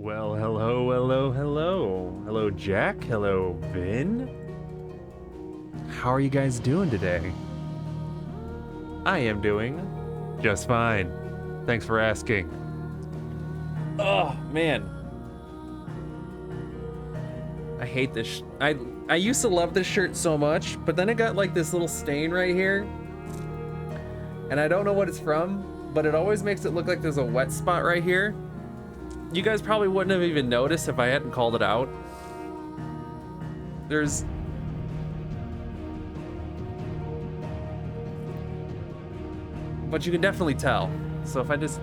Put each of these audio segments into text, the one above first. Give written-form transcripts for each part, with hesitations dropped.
Well, hello, hello, hello. Hello, Jack. Hello, Vin. How are you guys doing today? I am doing just fine. Thanks for asking. Oh, man. I hate this. I used to love this shirt so much, but then it got like this little stain right here. And I don't know what it's from, but it always makes it look like there's a wet spot right here. You guys probably wouldn't have even noticed if I hadn't called it out. But you can definitely tell. So if I just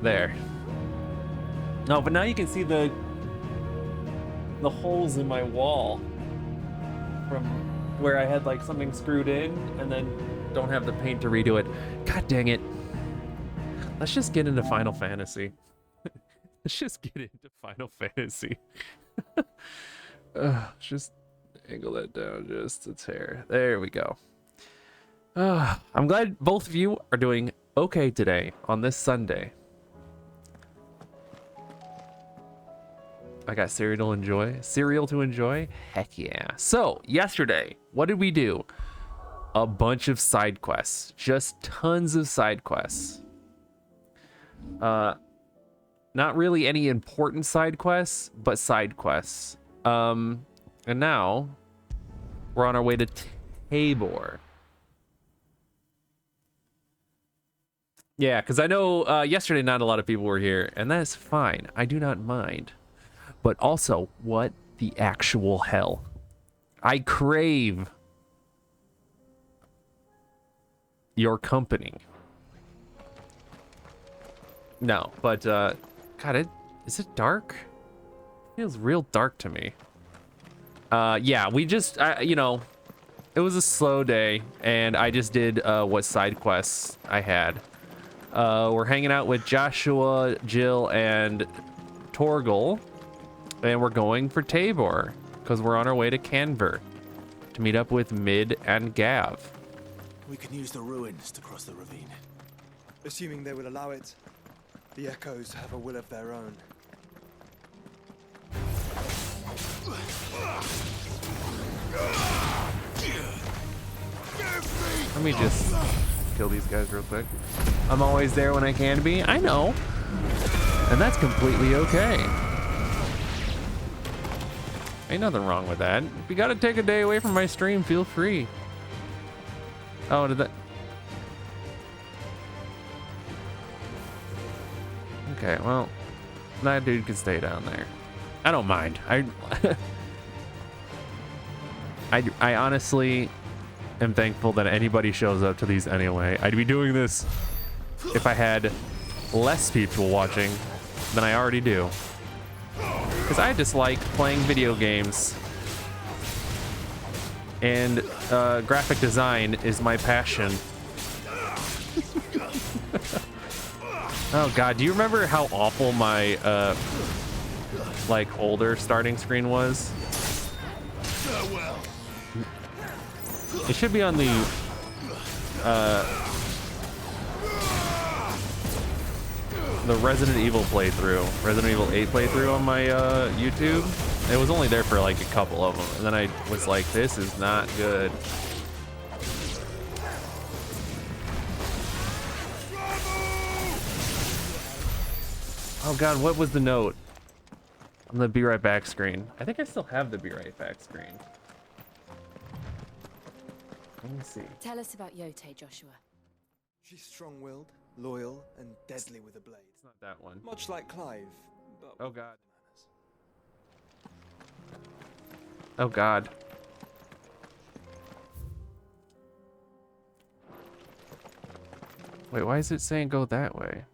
there. No, but now you can see the holes in my wall from where I had like something screwed in and then don't have the paint to redo it. God dang it. Let's just get into Final Fantasy. Let's just get into Final Fantasy. Just angle that down just a hair. There we go. I'm glad both of you are doing okay today on this Sunday. I got cereal to enjoy. Heck yeah. So yesterday, what did we do? A bunch of side quests, just tons of side quests. Not really any important side quests, but side quests. And now we're on our way to Tabor. Yeah, because I know yesterday not a lot of people were here, and that's fine. I do not mind. But also, what the actual hell? I crave your company. No, but God, is it dark? It feels real dark to me. Yeah, we just you know, it was a slow day, and I just did what side quests I had. We're hanging out with Joshua, Jill, and Torgal, and we're going for Tabor because we're on our way to Canver to meet up with Mid and Gav. We can use the ruins to cross the ravine. Assuming they will allow it. The Echoes have a will of their own. Let me just kill these guys real quick. I'm always there when I can be. I know. And that's completely okay. Ain't nothing wrong with that. If you gotta take a day away from my stream, feel free. Oh, did that... Okay, well, that dude can stay down there. I don't mind. I honestly am thankful that anybody shows up to these anyway. I'd be doing this if I had less people watching than I already do. Because I just like playing video games. And graphic design is my passion. Oh god, do you remember how awful my like older starting screen was? It should be on the Resident Evil playthrough, Resident Evil 8 playthrough on my YouTube. It was only there for like a couple of them, and then I was like, this is not good. Oh god, what was the note on the Be Right Back screen? I think I still have the Be Right Back screen. Let me see. Tell us about Yote, Joshua. She's strong-willed, loyal, and deadly with a blade. It's not that one. Much like Clive, but Oh god. Oh god. Wait, why is it saying go that way?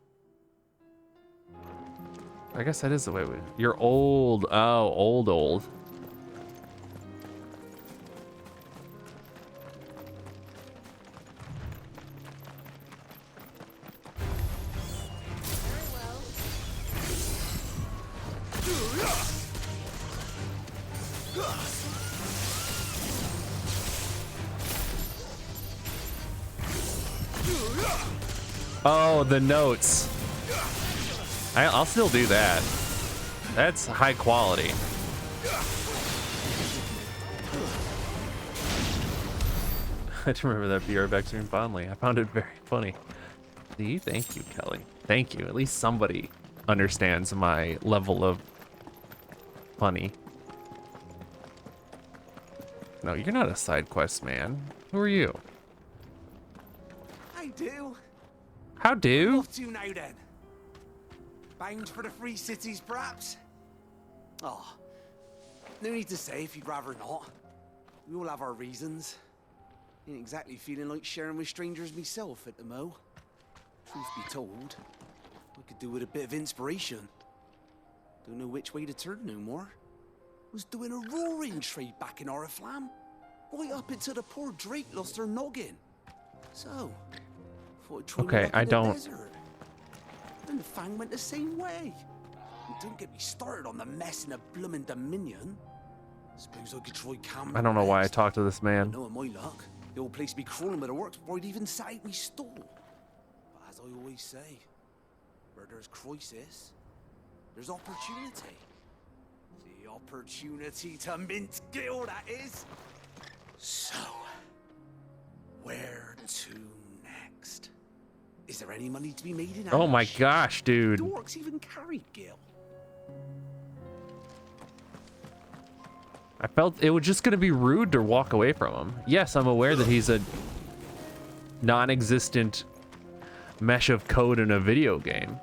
I guess that is the way we... You're old. Oh, old. Oh, the notes. I'll still do that. That's high quality. I do remember that VR extreme fondly. I found it very funny. See, thank you, Kelly. Thank you. At least somebody understands my level of funny. No, you're not a side quest man. Who are you? I do. How do? Off to now then. Bound for the free cities, perhaps? Oh, no need to say if you'd rather not. We all have our reasons. Ain't exactly feeling like sharing with strangers myself at the mo. Truth be told, I could do with a bit of inspiration. Don't know which way to turn no more. Was doing a roaring trade back in Oriflamme. Right up until the poor Drake lost her noggin. So, thought I'd try my Okay, luck I in the don't. desert. And the Fang went the same way. And don't get me started on the mess in a bloomin' Dominion. Suppose I could try Cameron. I don't know why I next. talked to this man. Knowing my luck, the old place be crawling with the works before I'd even sat out me stall. But as I always say, where there's crisis, there's opportunity. The opportunity to mint Gil, that is. So, where to next? Is there any money to be made in Oh my Ash? gosh, dude. The orcs even carried Gil. I felt it was just gonna be rude to walk away from him. Yes, I'm aware that he's a non-existent mesh of code in a video game.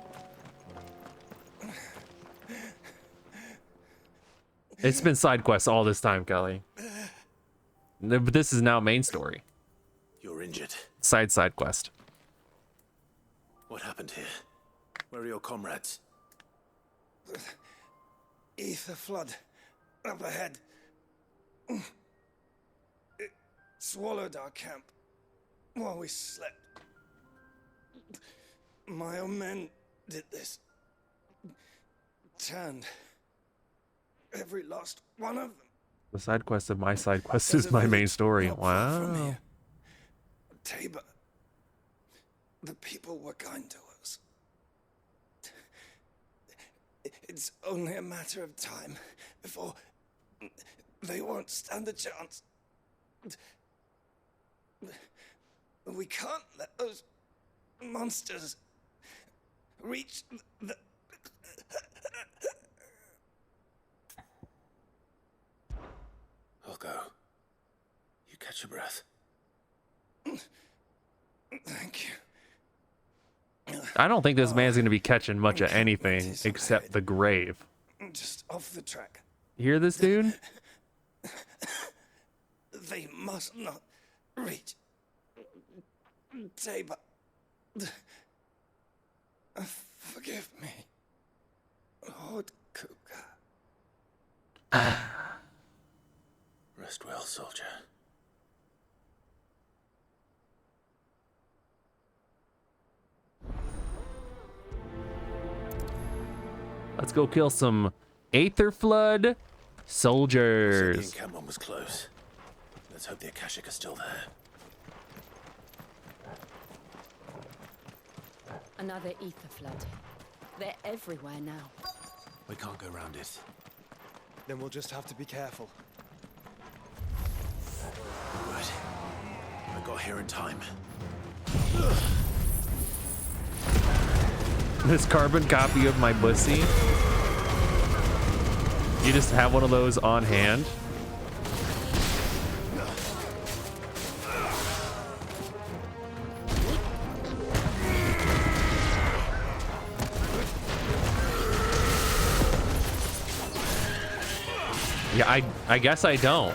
It's been side quests all this time, Kelly. But this is now main story. You're injured. Side quest. What happened here? Where are your comrades? Ether flood. Up ahead. It swallowed our camp while we slept. My own men did this. Turned every last one of them. The side quest of my side quest is my main story. Not far from Wow. here. Tabor. The people were kind to us. It's only a matter of time before they won't stand a chance. We can't let those monsters reach the... I'll go. You catch your breath. Thank you. I don't think this man's gonna be catching much of anything except the grave. Just off the track. You hear this, dude? They must not reach Tabor. Forgive me, Lord Kuka. Rest well, soldier. Let's go kill some Aether Flood soldiers. The encampment was close. Let's hope the Akashic is still there. Another ether flood. They're everywhere now. We can't go round it. Then we'll just have to be careful. Good. I got here in time. This carbon copy of my bussy. You just have one of those on hand. Yeah, I guess I don't.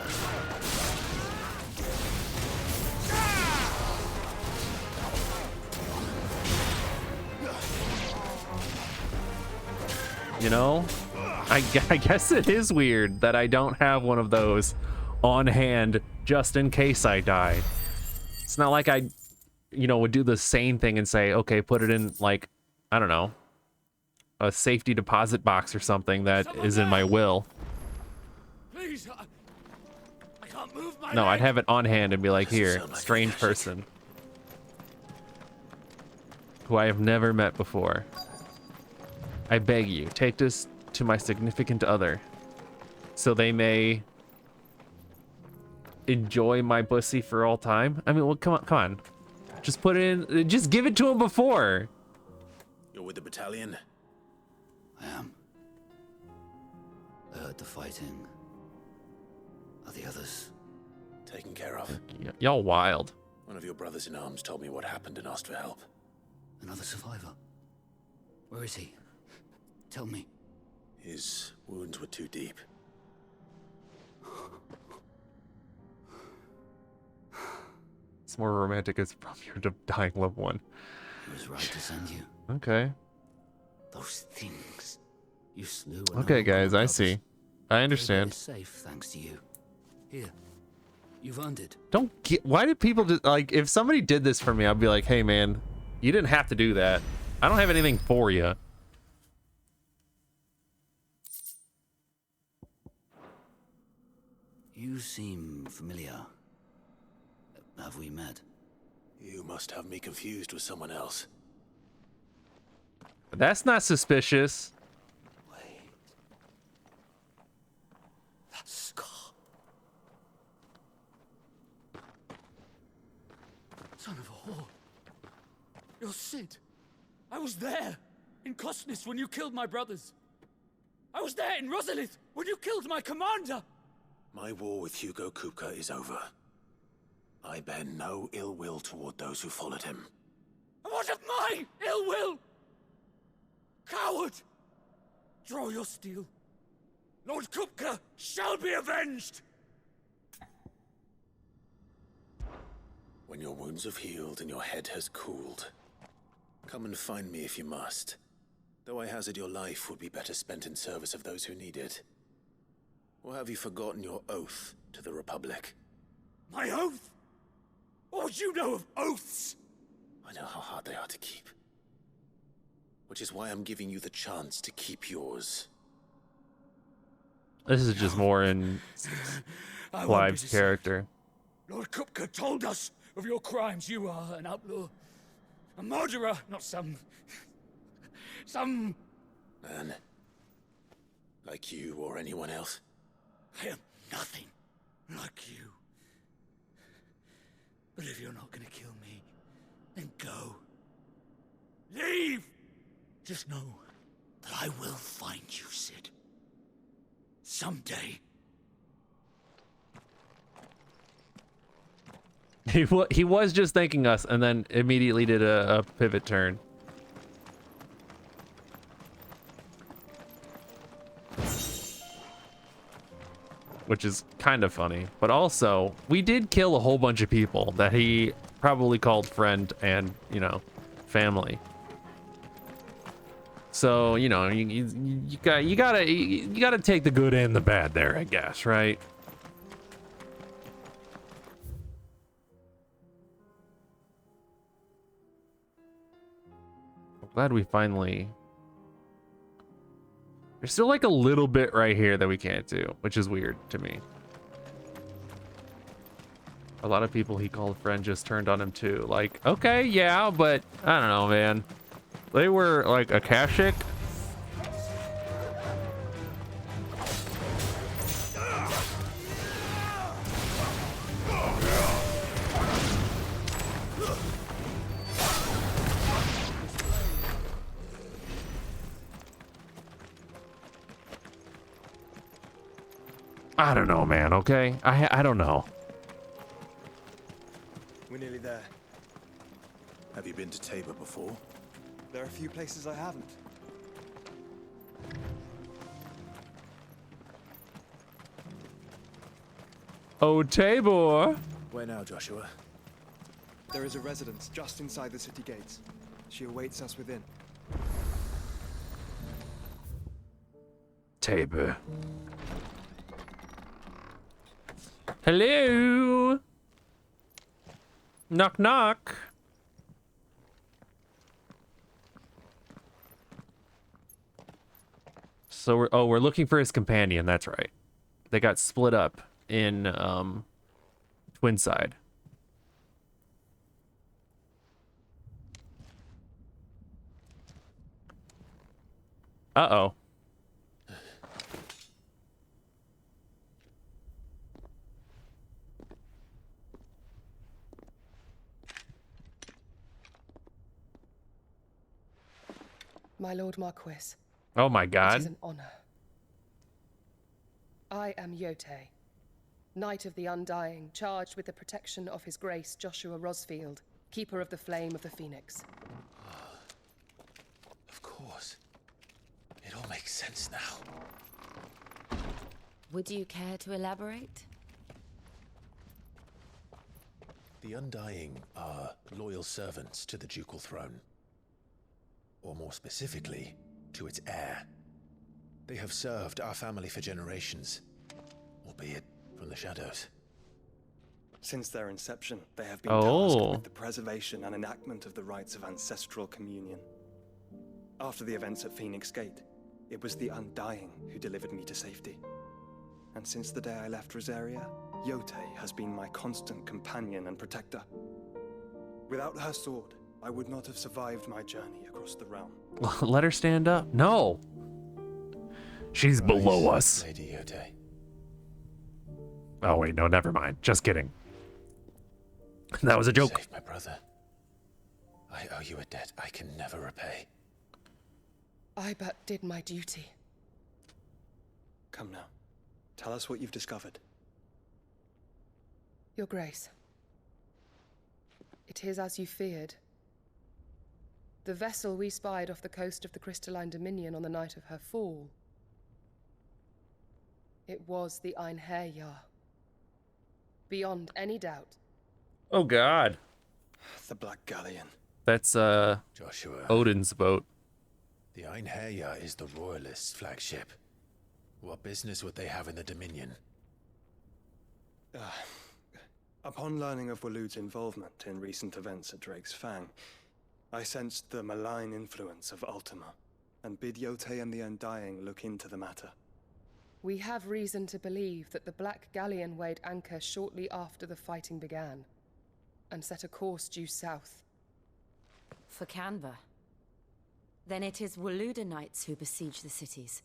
You know, I guess it is weird that I don't have one of those on hand just in case I die. It's not like I, you know, would do the same thing and say, okay, put it in, like, I don't know, a safety deposit box or something that is in my will. Please, I can't move my No, leg. I'd have it on hand and be like, Doesn't here, sound like strange Akashic. person. who I have never met before. I beg you, take this to my significant other, so they may enjoy my pussy for all time. I mean, well, come on. Just put it in, just give it to him before. You're with the battalion? I am. I heard the fighting. Are the others? Taken care of. Y'all wild. One of your brothers in arms told me what happened and asked for help. Another survivor? Where is he? Tell me. His wounds were too deep. It's more romantic as from your dying loved one. He was right to send you. Okay. Those things you slew. Okay, guys, I see. I understand. Safe thanks to you. Here, you've earned it. Don't get. Why did people just like? If somebody did this for me, I'd be like, hey, man, you didn't have to do that. I don't have anything for you. You seem familiar. Have we met? You must have me confused with someone else. That's not suspicious. Wait. That scar. Son of a whore. You're Sid. I was there in Cosnes when you killed my brothers. I was there in Rosalith when you killed my commander. My war with Hugo Kupka is over. I bear no ill will toward those who followed him. And what of my ill will? Coward! Draw your steel. Lord Kupka shall be avenged! When your wounds have healed and your head has cooled, come and find me if you must. Though I hazard your life would be better spent in service of those who need it. Or have you forgotten your oath to the Republic? My oath? What would you know of oaths? I know how hard they are to keep. Which is why I'm giving you the chance to keep yours. This is just more in Clive's character. Lord Kupka told us of your crimes. You are an outlaw. A murderer, not some... Man. Like you or anyone else. I am nothing like you. But if you're not gonna kill me, then go. Leave! Just know that I will find you, Sid. Someday. He was just thanking us and then immediately did a pivot turn. Which is kind of funny, but also we did kill a whole bunch of people that he probably called friend and, you know, family. So, you know, you gotta take the good and the bad there, I guess, right? I'm glad we finally... There's still like a little bit right here that we can't do, which is weird to me. A lot of people he called friend just turned on him too. Like, okay, yeah, but I don't know, man. They were like Akashic. I don't know, man, okay? I don't know. We're nearly there. Have you been to Tabor before? There are a few places I haven't. Oh, Tabor. Where now, Joshua? There is a residence just inside the city gates. She awaits us within. Tabor. Hello. Knock, knock. So we're looking for his companion. That's right. They got split up in Twinside. Uh-oh. My Lord Marquis. Oh my It is god. an honor. I am Yotei, Knight of the Undying, charged with the protection of His Grace Joshua Rosfield, Keeper of the Flame of the Phoenix. Of course. It all makes sense now. Would you care to elaborate? The Undying are loyal servants to the ducal throne. Or more specifically, to its heir. They have served our family for generations, albeit from the shadows. Since their inception, they have been Oh. tasked with the preservation and enactment of the rites of ancestral communion. After the events at Phoenix Gate, it was the Undying who delivered me to safety. And since the day I left Rosaria, Yotei has been my constant companion and protector. Without her sword, I would not have survived my journey across the realm. Let her stand up. No. She's below us. Lady Yotei. Oh wait, no, never mind. Just kidding. That was a joke. Save my brother. I owe you a debt I can never repay. I but did my duty. Come now. Tell us what you've discovered. Your Grace. It is as you feared. The vessel we spied off the coast of the Crystalline Dominion on the night of her fall. It was the Einherjar. Beyond any doubt. Oh god. The Black Galleon. That's Joshua. Odin's boat. The Einherjar is the Royalists' flagship. What business would they have in the Dominion? Upon learning of Waloed's involvement in recent events at Drake's Fang, I sensed the malign influence of Ultima, and bid Yotei and the Undying look into the matter. We have reason to believe that the Black Galleon weighed anchor shortly after the fighting began, and set a course due south. For Canva. Then it is Waloeda knights who besiege the cities.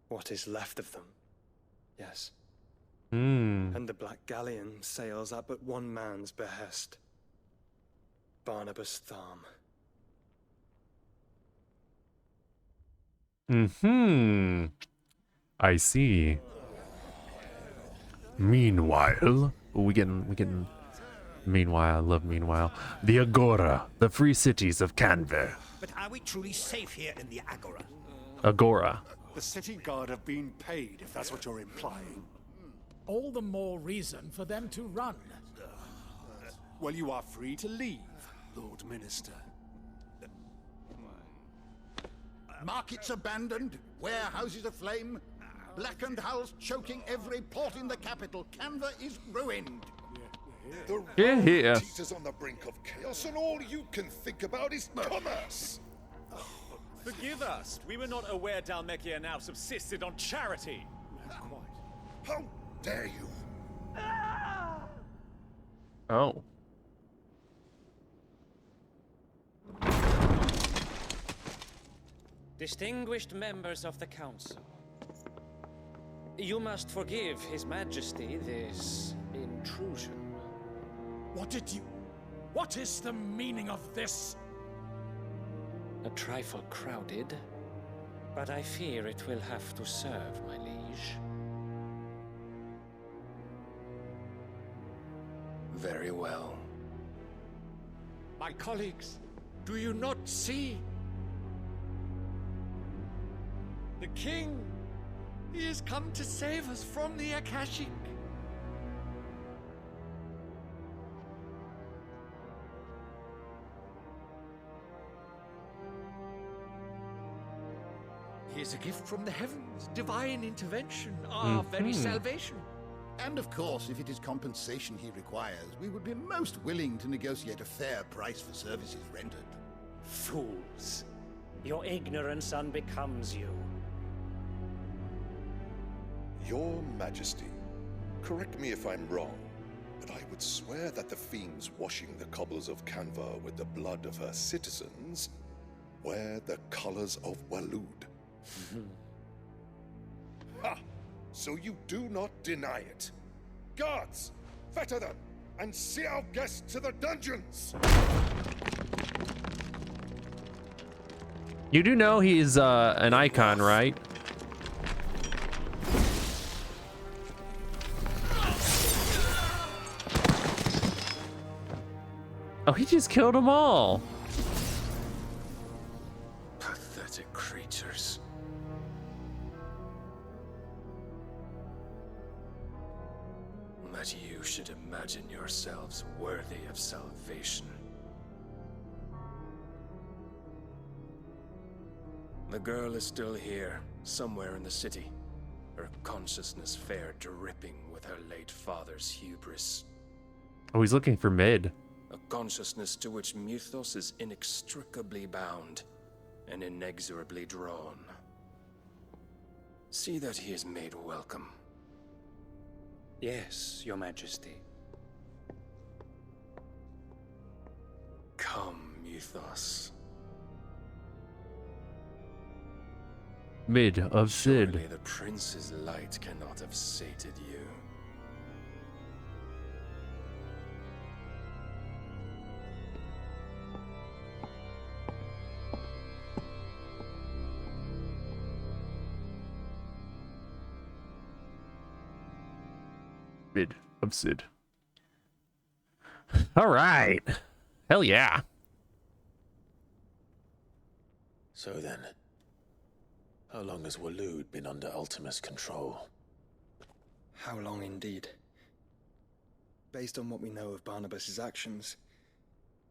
What is left of them? Yes. Hmm. And the Black Galleon sails at but one man's behest. Barnabas Tharm. Hmm. I see. Meanwhile, meanwhile, I love meanwhile. The Agora, the free cities of Canver. But are we truly safe here in the Agora? Agora. The city guard have been paid, if that's what you're implying. All the more reason for them to run. Well, you are free to leave, Lord Minister. Markets abandoned, warehouses aflame, blackened hulls choking every port in the capital. Canva is ruined. The Yeah, yeah. teeters on the brink of chaos, and all you can think about is commerce. Forgive us. We were not aware Dhalmekia now subsisted on charity. How dare you? Oh. Distinguished members of the Council, you must forgive His Majesty this intrusion. What is the meaning of this? A trifle crowded, but I fear it will have to serve, my liege. Very well. My colleagues, do you not see? The king! He has come to save us from the Akashic. He is a gift from the heavens, divine intervention, our very salvation. And of course, if it is compensation he requires, we would be most willing to negotiate a fair price for services rendered. Fools. Your ignorance unbecomes you. Your Majesty, correct me if I'm wrong, but I would swear that the fiends washing the cobbles of Canva with the blood of her citizens wear the colors of Waloed. Ha! So you do not deny it. Guards, fetter them, and see our guest to the dungeons! You do know he's an icon, right? Oh, he just killed them all. Pathetic creatures. That you should imagine yourselves worthy of salvation. The girl is still here, somewhere in the city. Her consciousness fair dripping with her late father's hubris. Oh, he's looking for Mid. A consciousness to which Mythos is inextricably bound and inexorably drawn. See that he is made welcome. Yes, Your Majesty. Come, Mythos. Mid of Sid. Surely the prince's light cannot have sated you. Mid of Sid. All right. Hell yeah. So then, how long has Waloed been under Ultima's control? How long indeed? Based on what we know of Barnabas's actions,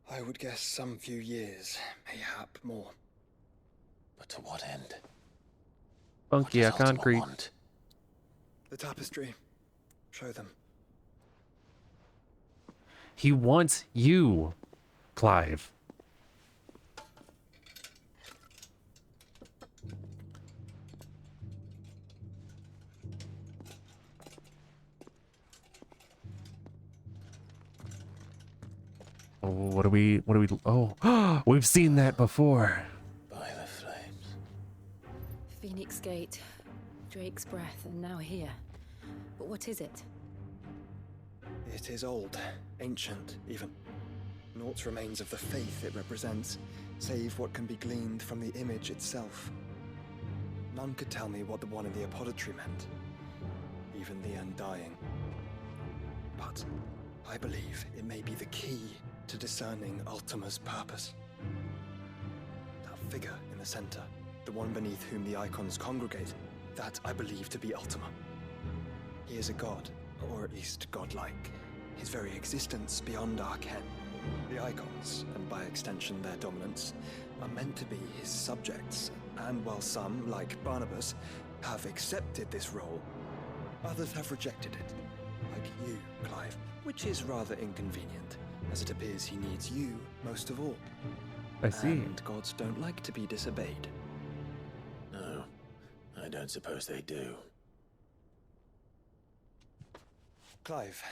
I would guess some few years, mayhap more. But to what end? Funky What does Ultima concrete. want? The tapestry. Show them. He wants you, Clive. Oh, what do we, oh, we've seen that before. By the flames. Phoenix Gate, Drake's Breath, and now here. But what is it? It is old, ancient even. Naught remains of the faith it represents, save what can be gleaned from the image itself. None could tell me what the one in the apothecary meant, even the Undying. But I believe it may be the key to discerning Ultima's purpose. That figure in the center, the one beneath whom the icons congregate, that I believe to be Ultima. He is a god, or at least godlike. His very existence beyond our ken. The icons, and by extension their dominance, are meant to be his subjects, and while some, like Barnabas, have accepted this role, others have rejected it. Like you, Clive, which is rather inconvenient, as it appears he needs you most of all. I see. And gods don't like to be disobeyed. No, I don't suppose they do. Clive,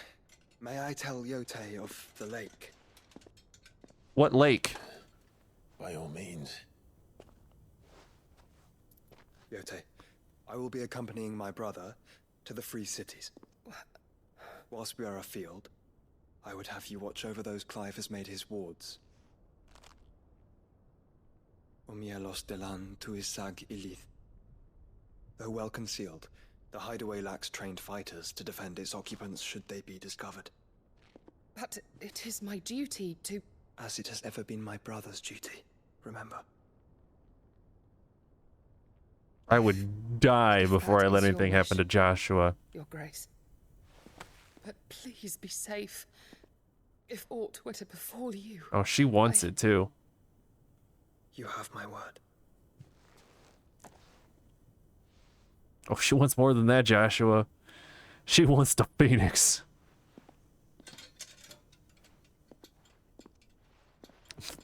may I tell Yote of the lake? What lake? By all means. Yote, I will be accompanying my brother to the Free Cities. Whilst we are afield, I would have you watch over those Clive has made his wards. Omielos delan tuisag ilith. Though well concealed, the hideaway lacks trained fighters to defend its occupants should they be discovered. But it is my duty to... As it has ever been my brother's duty, remember. I would die before I let anything happen to Joshua. Your Grace. But please be safe. If aught were to befall you... Oh, she wants it too. You have my word. Oh, she wants more than that, Joshua. She wants the Phoenix.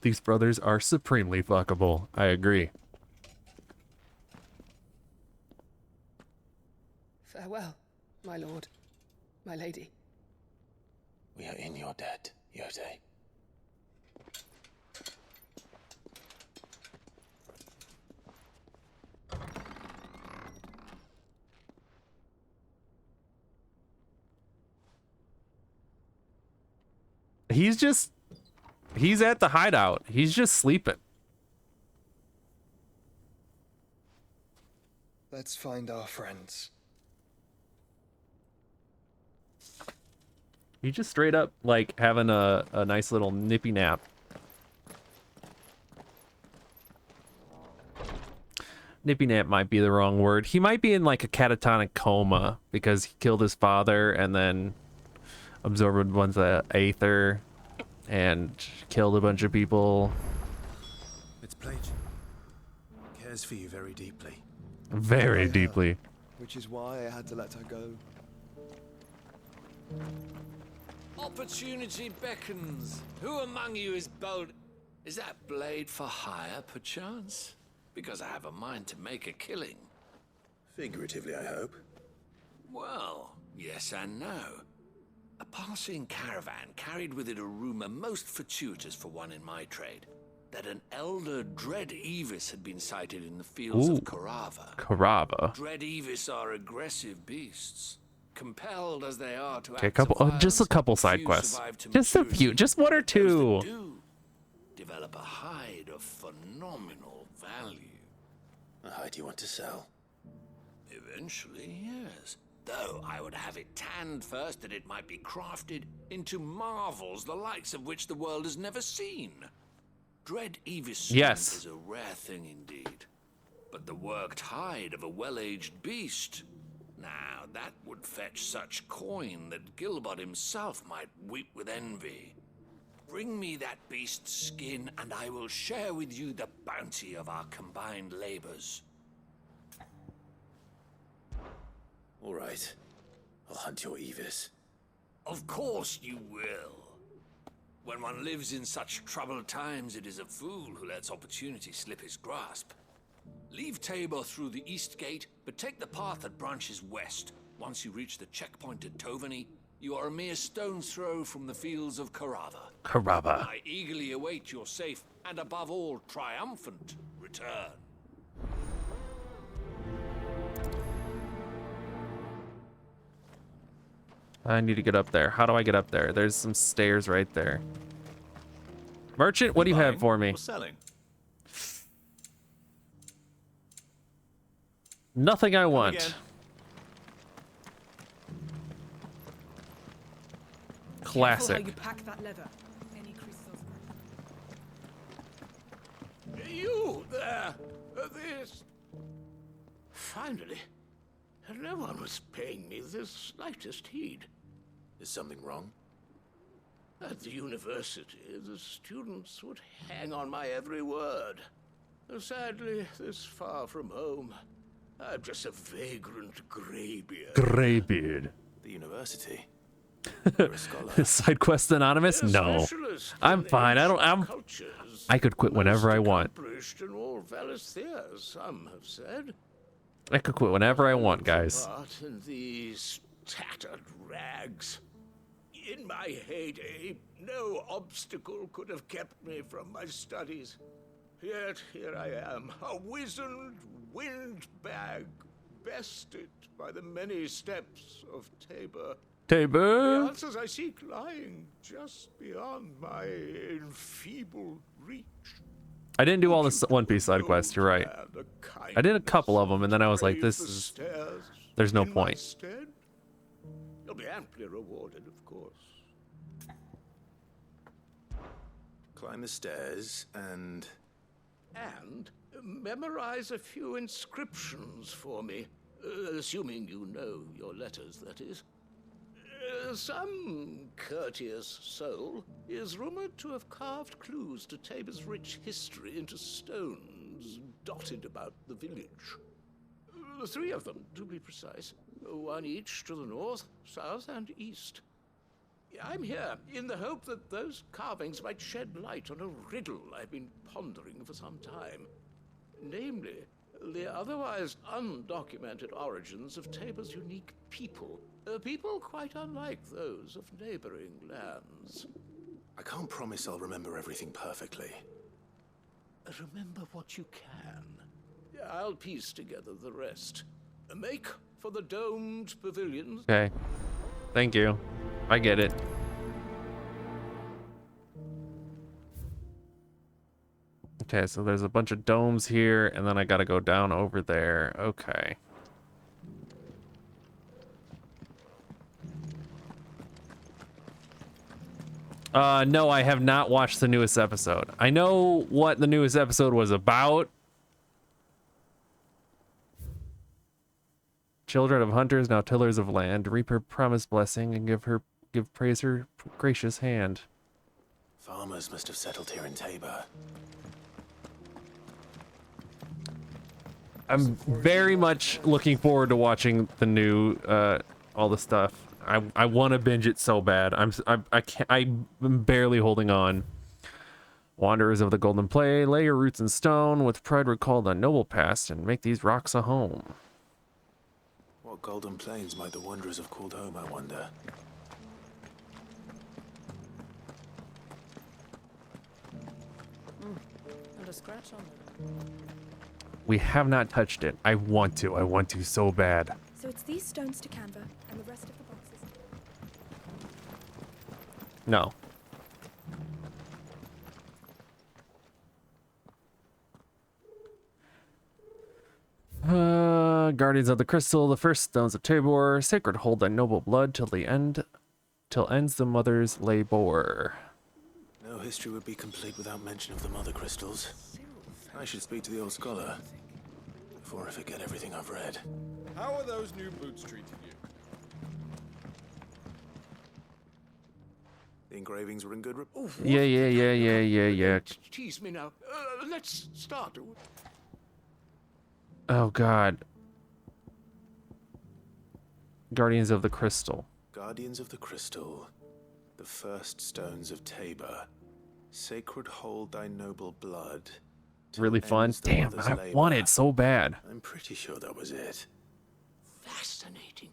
These brothers are supremely fuckable. I agree. Farewell, my lord, my lady. We are in your debt, Yote. He's at the hideout. He's just sleeping. Let's find our friends. He's just straight up like having a nice little nippy nap. Nippy nap might be the wrong word. He might be in like a catatonic coma because he killed his father and then absorbed a bunch of aether and killed a bunch of people. It's Plague. Cares for you very deeply. Very deeply. Which is why I had to let her go. Opportunity beckons. Who among you is bold? Is that blade for hire, perchance? Because I have a mind to make a killing. Figuratively, I hope. Well, yes and no. A passing caravan carried with it a rumor most fortuitous for one in my trade, that an elder Dread Evis had been sighted in the fields of Carava. Carava. Dread Evis are aggressive beasts, compelled as they are to Okay, act just a couple side quests. Just a few, just one or two. Develop a hide of phenomenal value. A hide you want to sell? Eventually, yes. Though I would have it tanned first that it might be crafted into marvels the likes of which the world has never seen. Dread Evis strength is a rare thing indeed. But the worked hide of a well-aged beast, now that would fetch such coin that Gilbert himself might weep with envy. Bring me that beast's skin, and I will share with you the bounty of our combined labors. All right. I'll hunt your Evis. Of course you will. When one lives in such troubled times, it is a fool who lets opportunity slip his grasp. Leave Tabor through the east gate, but take the path that branches west. Once you reach the checkpoint at Tovany, you are a mere stone's throw from the fields of Carava. Carava. I eagerly await your safe, and above all, triumphant return. I need to get up there. How do I get up there? There's some stairs right there. Merchant, what do you have for me? Selling. Nothing I want. Classic. How you pack that leather. Any crystals? You there! This... Finally. No one was paying me the slightest heed. Is something wrong? At the university, the students would hang on my every word. Sadly, this far from home, I'm just a vagrant graybeard. Graybeard. The university? You're a scholar. Side quest anonymous? No. I'm fine. I could quit whenever I want. Accomplished in all Valisthea, some have said. I could quit whenever I want, guys. But in these tattered rags. In my heyday, no obstacle could have kept me from my studies. Yet here I am, a wizened windbag, bested by the many steps of Tabor. Tabor? The answers I seek lying just beyond my enfeebled reach. I didn't do all the One Piece side quests, you're right. I did a couple of them, and then I was like, there's no point. You'll be amply rewarded, of course. Climb the stairs and memorize a few inscriptions for me, assuming you know your letters, that is. Some courteous soul is rumored to have carved clues to Tabor's rich history into stones dotted about the village. 3 of them, to be precise. 1 each to the north, south, and east. I'm here in the hope that those carvings might shed light on a riddle I've been pondering for some time. Namely, the otherwise undocumented origins of Tabor's unique people. People quite unlike those of neighboring lands. I can't promise I'll remember everything perfectly. Remember what you can. I'll piece together the rest. Make for the domed pavilions. Okay. Thank you. I get it. Okay, so there's a bunch of domes here, and then I gotta go down over there. Okay. No, I have not watched the newest episode. I know what the newest episode was about. Children of hunters, now tillers of land, reap her promised blessing and give praise her gracious hand. Farmers must have settled here in Tabor. I'm very much looking forward to watching the new all the stuff. I want to binge it so bad. I'm barely holding on. Wanderers of the Golden Play, lay your roots in stone, with pride recall the noble past, and make these rocks a home. What golden plains might the wanderers have called home, I wonder? And a scratch on it. We have not touched it. I want to so bad. So it's these stones to Canva and the rest of the boxes. No. Guardians of the Crystal, the first stones of Tabor, sacred hold thy noble blood till ends the mother's labor. No history would be complete without mention of the mother crystals. I should speak to the old scholar before I forget everything I've read. How are those new boots treating you? The engravings were in good report. Yeah. Tease me now. Let's start. Oh God. Guardians of the Crystal. Guardians of the Crystal, the first stones of Tabor, sacred hold thy noble blood. Really fun. Damn, I want it so bad. I'm pretty sure that was it. Fascinating.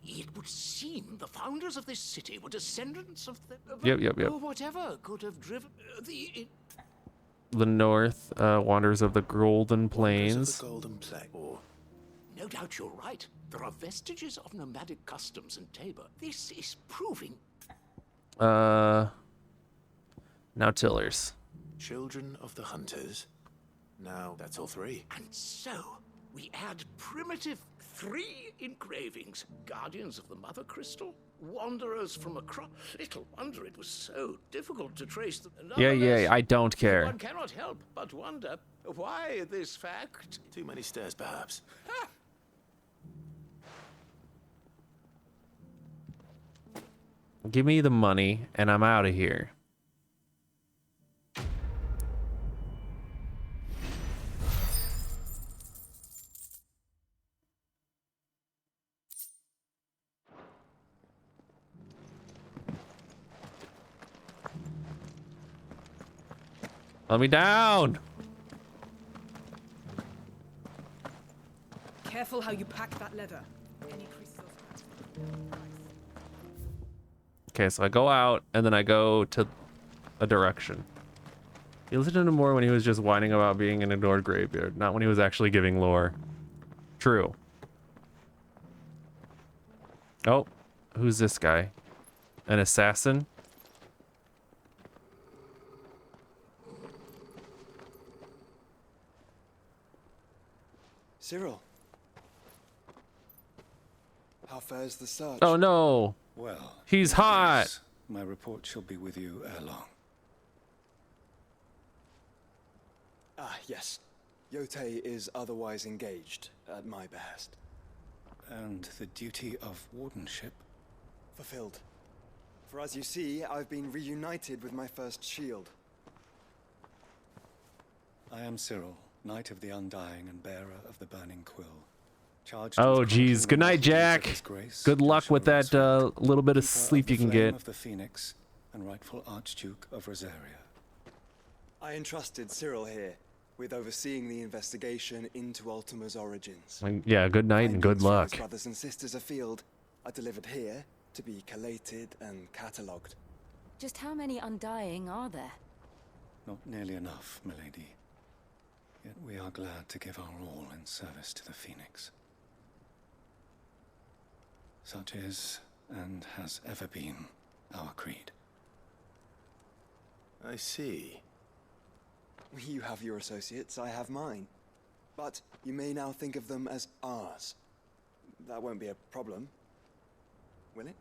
It would seem the founders of this city were descendants of the... Yep. Whatever could have driven the... The north, Wanderers of the Golden Plains. No doubt you're right. There are vestiges of nomadic customs in Tabor. This is proving... Now tillers. Children of the hunters. Now, that's all three. And so, we add primitive 3 engravings. Guardians of the Mother Crystal, wanderers from across... Little wonder it was so difficult to trace them. Yeah, I don't care. One cannot help but wonder why this fact... Too many stairs, perhaps. Give me the money, and I'm out of here. Let me down! Careful how you pack that leather. Any creases or Okay, so I go out, and then I go to a direction. You listened to him more when he was just whining about being an ignored graveyard, not when he was actually giving lore. True. Oh, who's this guy? An assassin? Cyril. How fares the search? Oh no! Well, he's hot! My report shall be with you ere long. Ah, yes. Yotei is otherwise engaged, at my behest. And the duty of wardenship? Fulfilled. For as you see, I've been reunited with my first shield. I am Cyril, Knight of the Undying and bearer of the Burning Quill. Oh geez, good night, Jack. Good luck with that little bit of sleep you can get. Of the Phoenix and rightful Archduke of Rosaria. I entrusted Cyril here with overseeing the investigation into Ultima's origins. Yeah, good night and good luck. Brothers and sisters afield are delivered here to be collated and catalogued. Just how many Undying are there? Not nearly enough, milady. Yet we are glad to give our all in service to the Phoenix. Such is, and has ever been, our creed. I see. You have your associates, I have mine. But you may now think of them as ours. That won't be a problem, will it?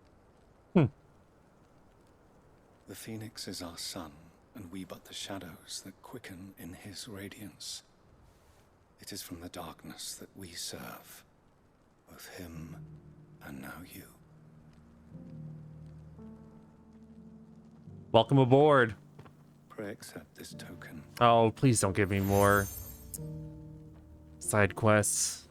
The Phoenix is our sun, and we but the shadows that quicken in his radiance. It is from the darkness that we serve, both him and now you. Welcome aboard. Pray accept this token. Oh, please don't give me more side quests.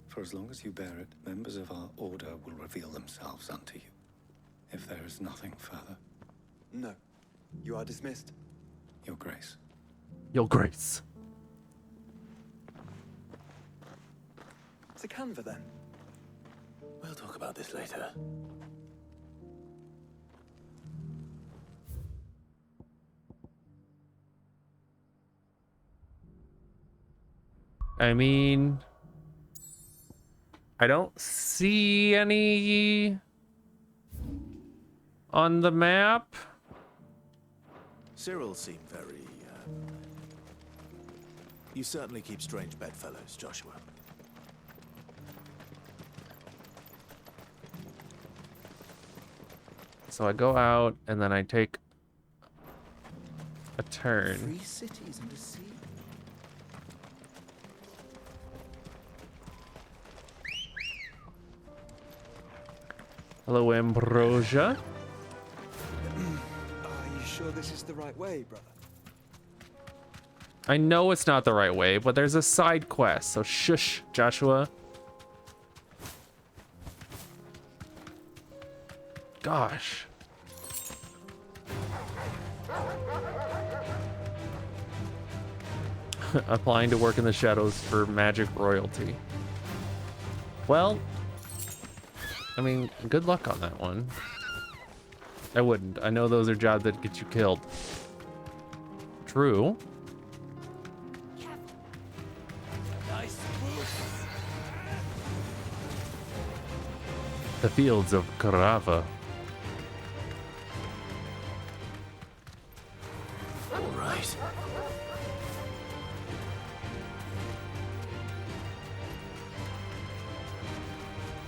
For as long as you bear it, members of our order will reveal themselves unto you. If there is nothing further. No. You are dismissed. Your Grace. Your Grace. To Canva, then. We'll talk about this later. I mean, I don't see any on the map. Cyril seemed very, You certainly keep strange bedfellows, Joshua. So I go out and then I take a turn. 3 cities and a sea. Hello, Ambrosia. Are you sure this is the right way, brother? I know it's not the right way, but there's a side quest, so shush, Joshua. Gosh. Applying to work in the shadows for magic royalty. Well, I mean, good luck on that one. I wouldn't. I know those are jobs that get you killed. True. The fields of Carava. All right.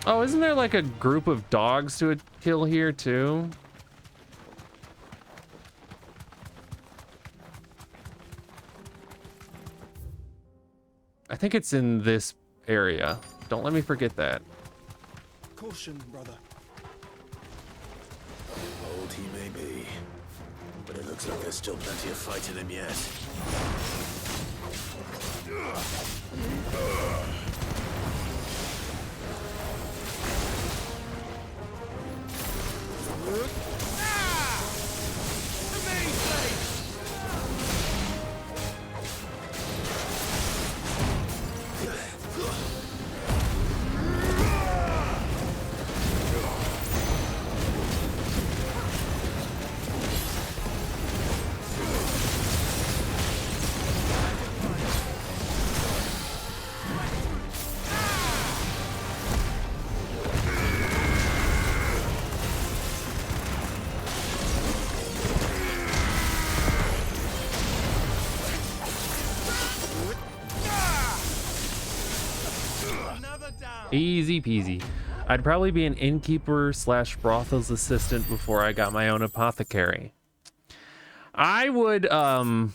Oh, isn't there like a group of dogs to kill here too? I think it's in this area. Don't let me forget that. Caution, brother. Old he may be, but it looks like there's still plenty of fight in him yet. Easy peasy. I'd probably be an innkeeper slash brothel's assistant before I got my own apothecary. I would, This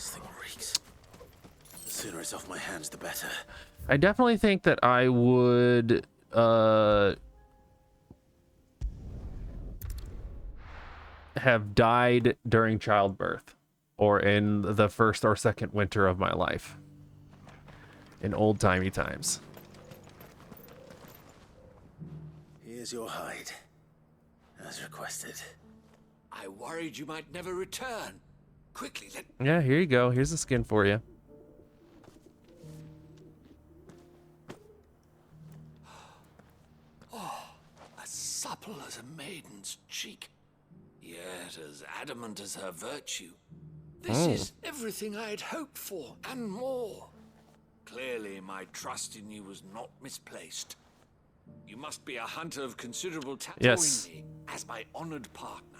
thing reeks. The sooner it's off my hands, the better. I definitely think that I would, have died during childbirth or in the first or second winter of my life in old-timey times. Here's your hide, as requested. I worried you might never return. Quickly, let... Yeah, here you go. Here's the skin for you. Oh, as supple as a maiden's cheek, yet as adamant as her virtue. This is everything I had hoped for, and more. Clearly, my trust in you was not misplaced. You must be a hunter of considerable talent. Yes. Join me as my honored partner.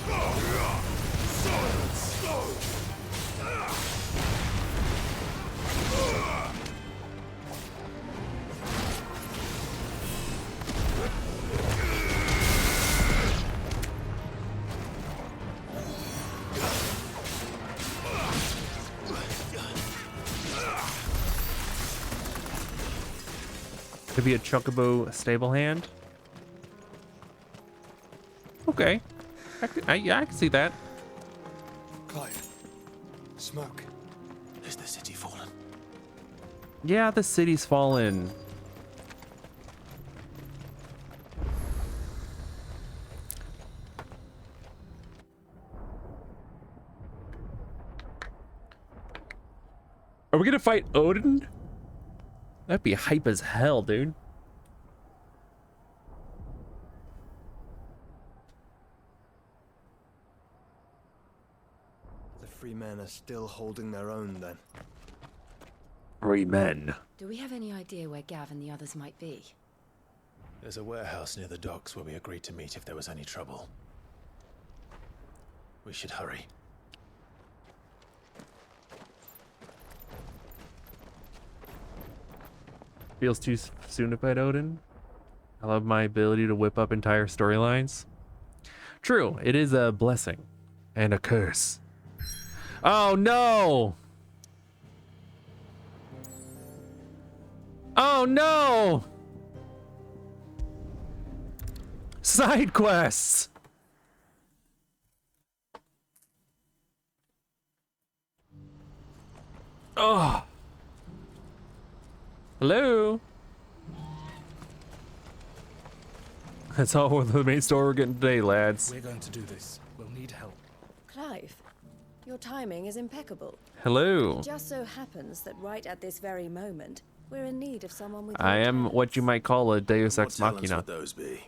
Could be a Chocobo stable hand. Okay. Yeah, I can see that. Clive. Smoke. Is the city fallen? Yeah, the city's fallen. Are we gonna fight Odin? That'd be hype as hell, dude. The free men are still holding their own, then. Free men. Do we have any idea where Gav and the others might be? There's a warehouse near the docks where we agreed to meet if there was any trouble. We should hurry. Feels too soon to fight Odin. I love my ability to whip up entire storylines. True, it is a blessing and a curse. Oh no! Oh no! Side quests! Oh. Hello? That's all the main story we're getting today, lads. We're going to do this. We'll need help. Clive, your timing is impeccable. Hello. It just so happens that right at this very moment, we're in need of someone with I your am talents. what you might call a Deus Ex What talents Machina. would those be?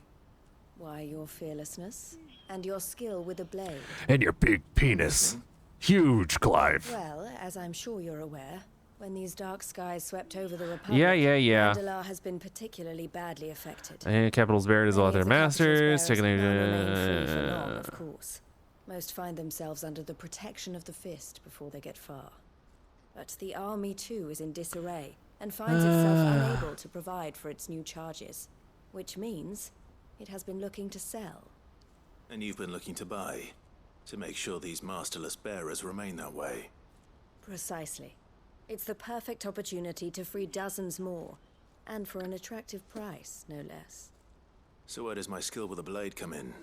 Why, your fearlessness and your skill with a blade. And your big penis. Huge, Clive. Well, as I'm sure you're aware, when these dark skies swept over the Republic, Yeah. Vandalar has been particularly badly affected. And Capital's buried as all their masters. Taking Remain free for long, their... of course. Most find themselves under the protection of the Fist before they get far. But the army too is in disarray and finds itself unable to provide for its new charges, which means it has been looking to sell. And you've been looking to buy, to make sure these masterless bearers remain that way. Precisely. It's the perfect opportunity to free dozens more, and for an attractive price, no less. So where does my skill with a blade come in?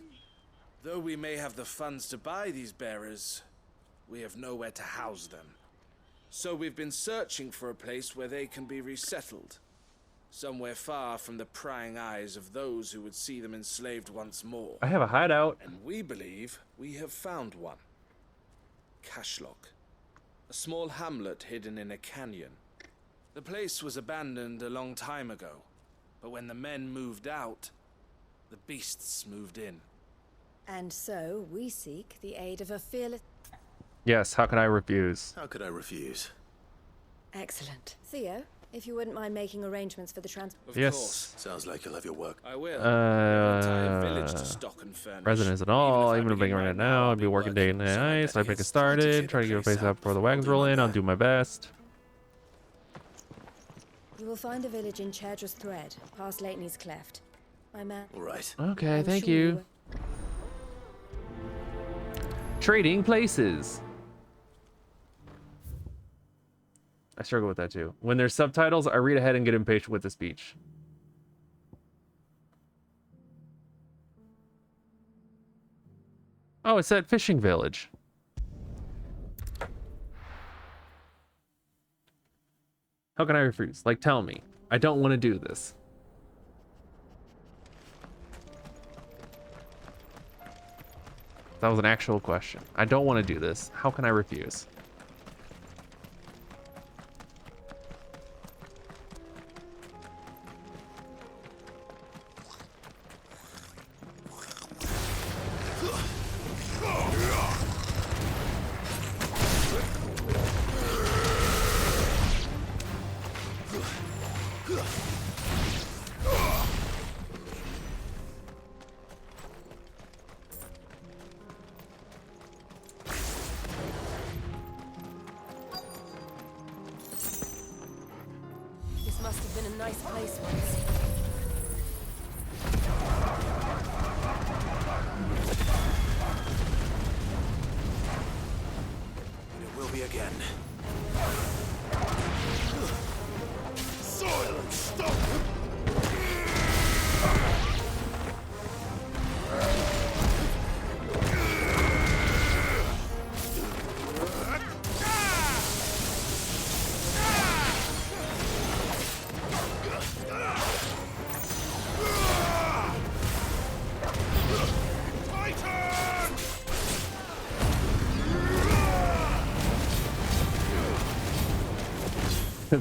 Though we may have the funds to buy these bearers, we have nowhere to house them. So we've been searching for a place where they can be resettled. Somewhere far from the prying eyes of those who would see them enslaved once more. I have a hideout. And we believe we have found one. Cashlock. A small hamlet hidden in a canyon. The place was abandoned a long time ago, but when the men moved out, the beasts moved in. And so we seek the aid of a fearless... Yes, how can I refuse? How could I refuse? Excellent. Theo, if you wouldn't mind making arrangements for the transport. Yes. Sounds like you'll have your work. I will. Entire village to stock and furnish. Residents and all, even if I'm right now, I'd be working day and night, so I'd make it started, try to get a place up before the wagons roll in, I'll do my best. You will find a village in Chadra's Thread, past Lateney's Cleft. My man. All right. Okay, I'm thank sure you. Trading places. I struggle with that too. When there's subtitles, I read ahead and get impatient with the speech. Oh, it's that fishing village. How can I refuse? Like, tell me. I don't want to do this. That was an actual question. I don't want to do this. How can I refuse? in a nice place once. And it will be again. Silence! Stop!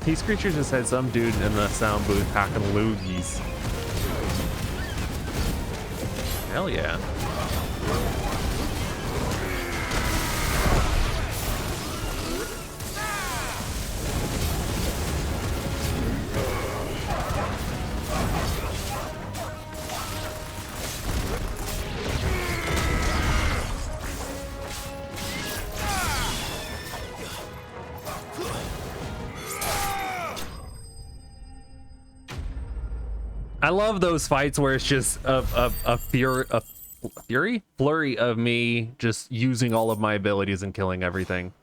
These creatures just had some dude in the sound booth hacking loogies. Hell yeah. I love those fights where it's just a flurry of me just using all of my abilities and killing everything.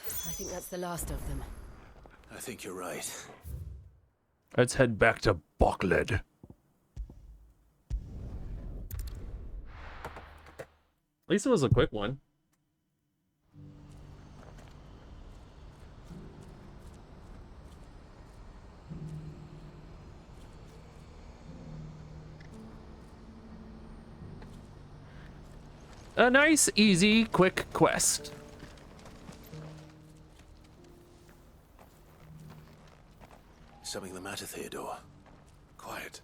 I think that's the last of them. I think you're right. Let's head back to Bokled. At least it was a quick one. A nice, easy, quick quest. Something the matter, Theodore? Quiet.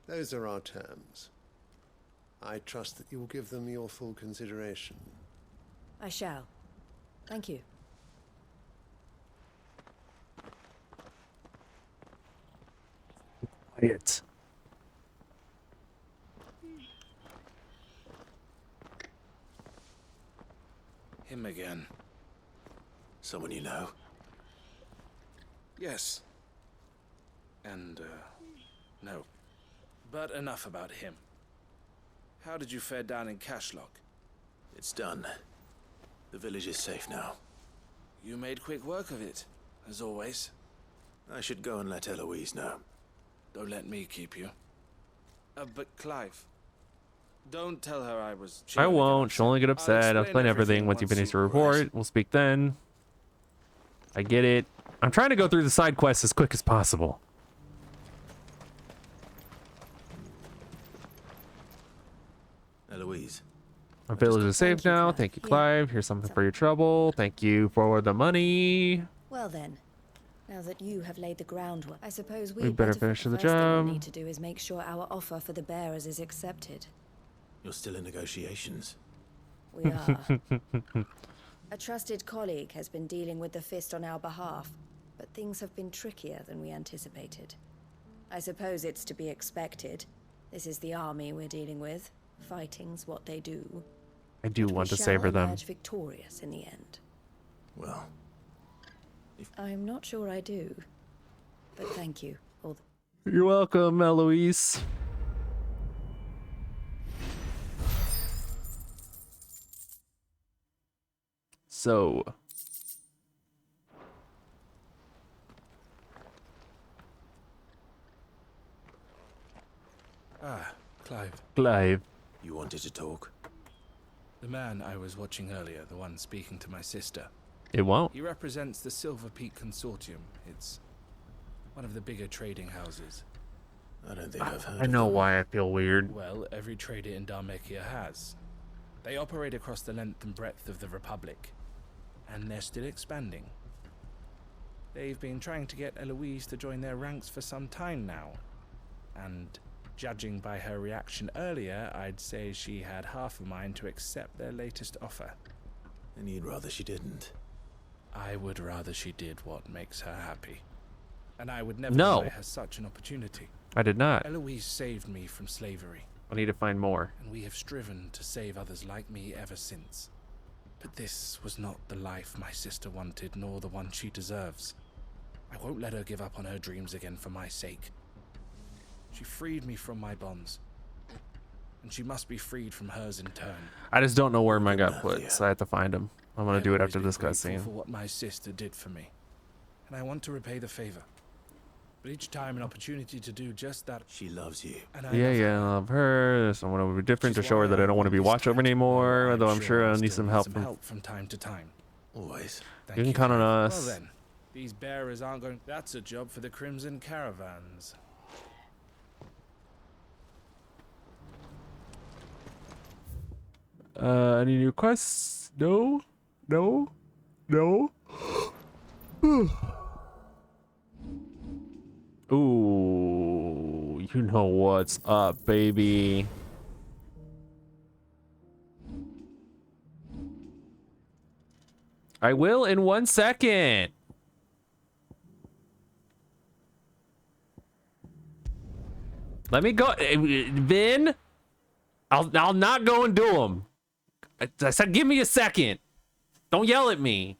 Those are our terms. I trust that you will give them your full consideration. I shall. Thank you. Quiet. Him again. Someone you know? Yes. And, no. But enough about him. How did you fare down in Cashlock? It's done. The village is safe now. You made quick work of it, as always. I should go and let Eloise know. Don't let me keep you. But Clive, don't tell her I was... I won't. She'll only get upset. I'll explain everything once you finish the report. We'll speak then. I get it. I'm trying to go through the side quests as quick as possible. Eloise. Our village is safe now. Thank you, Clive. Here's something for your trouble. Thank you for the money. Well then, now that you have laid the groundwork, I suppose we better finish the first job. thing we need to do is make sure our offer for the bearers is accepted. You're still in negotiations. We are. A trusted colleague has been dealing with the Fist on our behalf, but things have been trickier than we anticipated. I suppose it's to be expected. This is the army we're dealing with. Fighting's what they do. I do But want we to savor shall them. emerge victorious in the end. Well, I'm not sure I do, but thank you. You're welcome, Eloise. So, Ah, Clive. Clive. You wanted to talk? The man I was watching earlier, the one speaking to my sister. It won't. He represents the Silver Peak Consortium. It's one of the bigger trading houses. I don't think I've heard I know why I feel weird. Well, every trader in Dhalmekia has. They operate across the length and breadth of the Republic, and they're still expanding. They've been trying to get Eloise to join their ranks for some time now, and judging by her reaction earlier, I'd say she had half a mind to accept their latest offer. And you'd rather she didn't? I would rather she did what makes her happy. And I would never No. deny her such an opportunity. I did not. Eloise saved me from slavery. I need to find more. And we have striven to save others like me ever since. But this was not the life my sister wanted, nor the one she deserves. I won't let her give up on her dreams again for my sake. She freed me from my bonds, and she must be freed from hers in turn. I just don't know where mine got put, so I have to find him. I'm gonna do it after this cutscene. For what my sister did for me, and I want to repay the favor. But each time an opportunity to do just that. She loves you. And I I love her. Someone will be different to show her that I don't want to be watched over anymore. Although I'm sure I'll need some help from time to time. Always. You can count on us. Well then, these bearers aren't going. That's a job for the Crimson Caravans. Any new quests? No. Ooh, you know what's up, baby. I will in 1 second. Let me go, Vin. I'll not go and do them. I said, give me a second. Don't yell at me.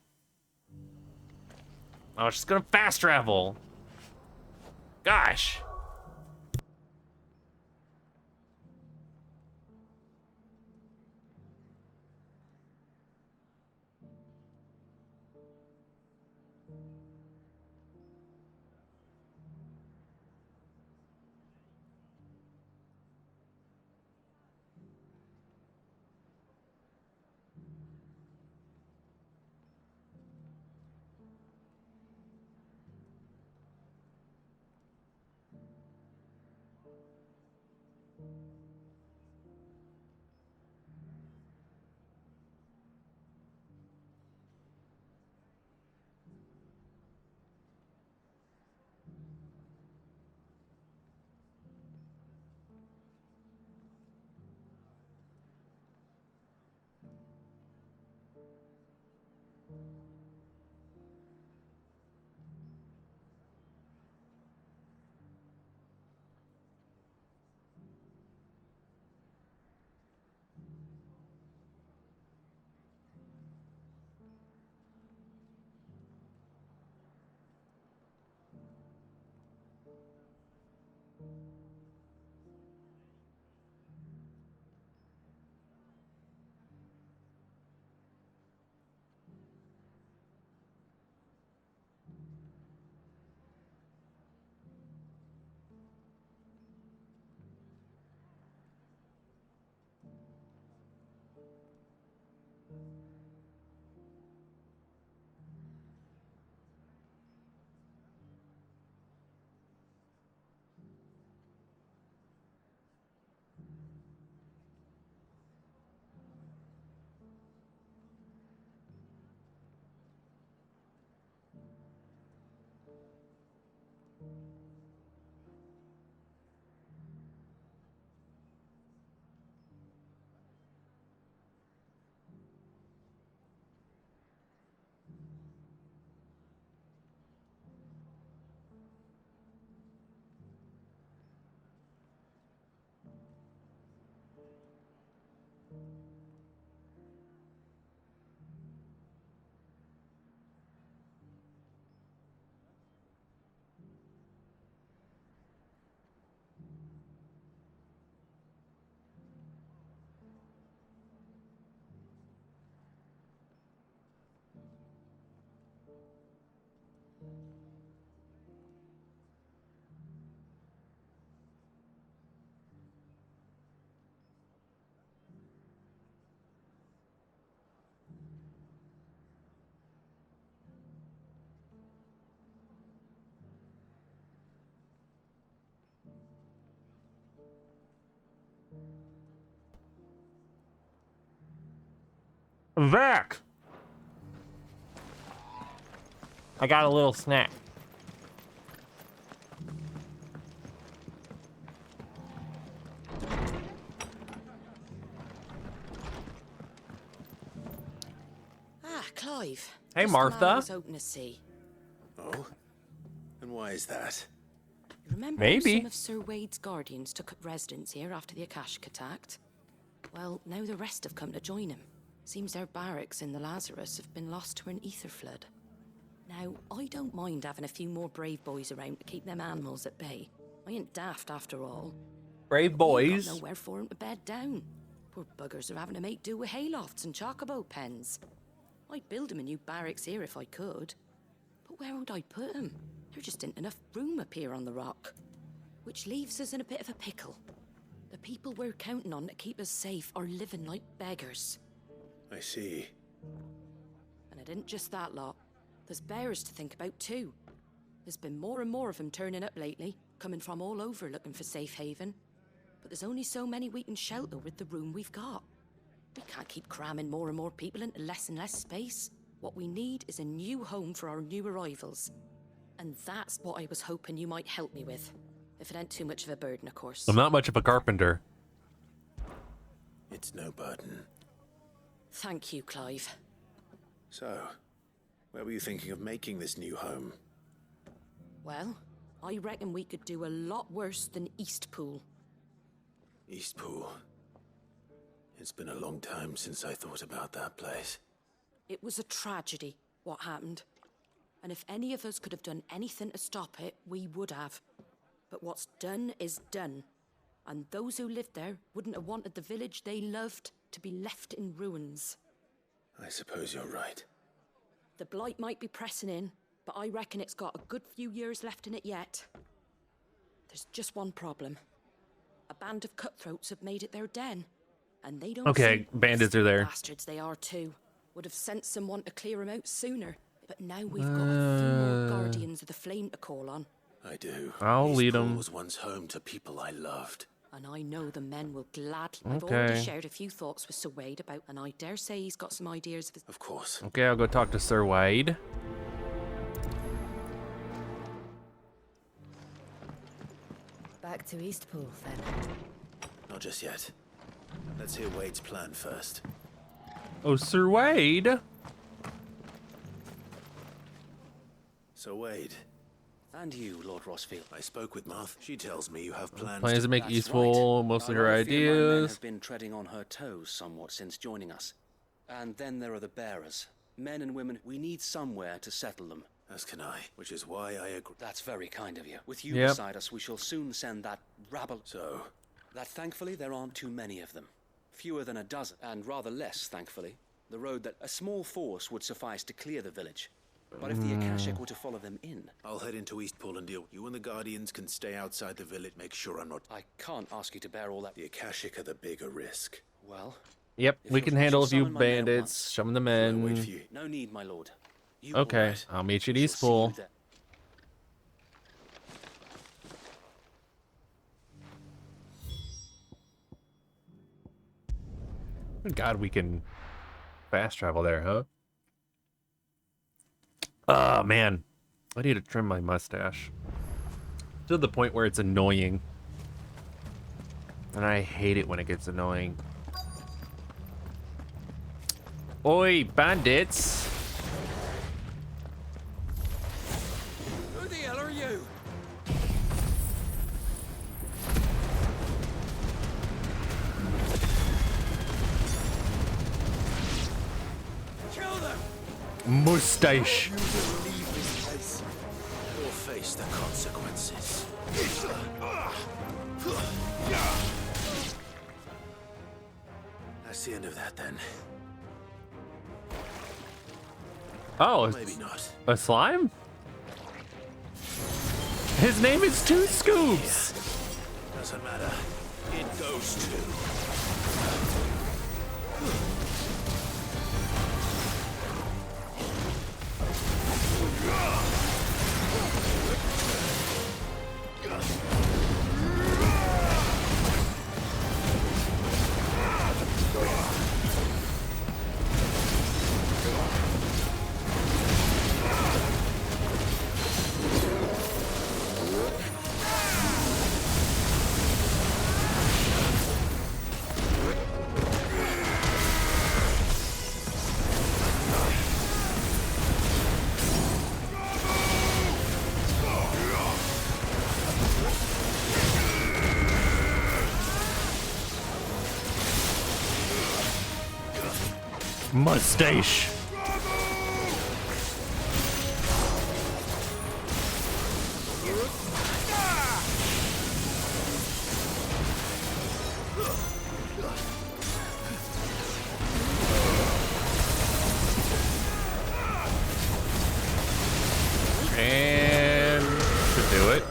I was just gonna fast travel. Gosh. I'm back. I got a little snack. Ah, Clive. Hey, Just Martha. come out, I was hoping to see. Oh? And why is that? You remember Maybe. some of Sir Wade's guardians took up residence here after the Akashic attacked? Well, now the rest have come to join him. Seems their barracks in the Lazarus have been lost to an ether flood. Now, I don't mind having a few more brave boys around to keep them animals at bay. I ain't daft after all. Brave Ain't boys. got nowhere for 'em to bed down. Poor buggers are having to make do with haylofts and chocobo pens. I'd build 'em a new barracks here if I could. But where would I put 'em? There just ain't enough room up here on the rock. Which leaves us in a bit of a pickle. The people we're counting on to keep us safe are living like beggars. I see. And it ain't just that lot. There's bears to think about too. There's been more and more of them turning up lately, coming from all over looking for safe haven. But there's only so many we can shelter with the room we've got. We can't keep cramming more and more people into less and less space. What we need is a new home for our new arrivals. And that's what I was hoping you might help me with. If it ain't too much of a burden, of course. I'm not much of a carpenter. It's no burden. Thank you, Clive. So, where were you thinking of making this new home? Well, I reckon we could do a lot worse than Eastpool. Eastpool. It's been a long time since I thought about that place. It was a tragedy, what happened. And if any of us could have done anything to stop it, we would have. But what's done is done. And those who lived there wouldn't have wanted the village they loved to be left in ruins. I suppose you're right. The blight might be pressing in, but I reckon it's got a good few years left in it yet. There's just one problem. A band of cutthroats have made it their den, and they don't Okay, bandits are there. Bastards they are too. Would have sent someone to clear them out sooner, but now we've got a few more guardians of the flame to call on. I do. I'll lead 'em. Eastpool was once home to people I loved. And I know the men will gladly. I've already shared a few thoughts with Sir Wade about, and I dare say he's got some ideas of his. Of course. Okay, I'll go talk to Sir Wade. Back to Eastpool, then. Not just yet. Let's hear Wade's plan first. Oh, Sir Wade. So, Wade. And you, Lord Rossfield. I spoke with Marth. She tells me you have plans. Plans to make That's Eastpool right. mostly Now, her I fear my men ideas. have been treading on her toes somewhat since joining us. And then there are the bearers. Men and women, we need somewhere to settle them. As can I, which is why I agree. That's very kind of you. With you Yep. beside us, we shall soon send that rabble. So? That thankfully there aren't too many of them. Fewer than a dozen, and rather less, thankfully. The road that a small force would suffice to clear the village. But if the Akashic were to follow them in... I'll head into Eastpool and deal. You and the Guardians can stay outside the village. Make sure I'm not... I can't ask you to bear all that... The Akashic are the bigger risk. Well... Yep, we can handle a few summon my men at bandits, summon them in. No need, my lord. You Okay, I'll meet you at Eastpool. Good God, we can fast travel there, huh? Oh, man. I need to trim my mustache. To the point where it's annoying. And I hate it when it gets annoying. Oi, bandits! Who the hell are you? Kill them! Mustache. You will leave this place. Or face the consequences. That's the end of that, then. Oh, Maybe not. A slime? His name is Two Scoops. Doesn't matter. It goes to. Mustache. And should do it.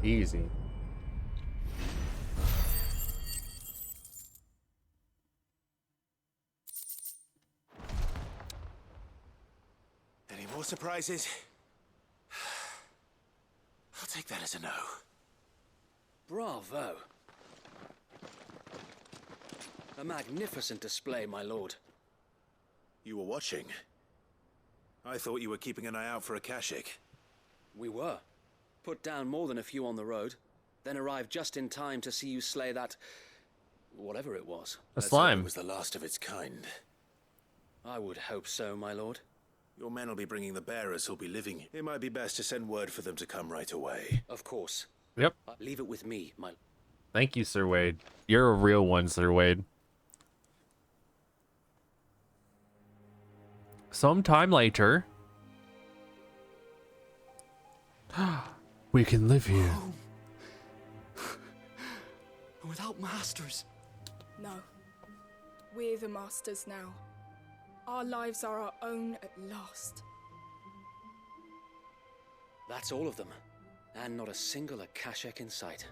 Easy. Any more surprises? I'll take that as a no. Bravo. A magnificent display, my lord. You were watching? I thought you were keeping an eye out for a Kashik. We were. Put down more than a few on the road, then arrived just in time to see you slay that... whatever it was. A slime. It was the last of its kind. I would hope so, my lord. Your men will be bringing the bearers who'll be living. It might be best to send word for them to come right away. Of course. Yep. Leave it with me, my... Thank you, Sir Wade. You're a real one, Sir Wade. Sometime later... we can live here. Without masters. No. We're the masters now. Our lives are our own at last. That's all of them. And not a single Akashek in sight.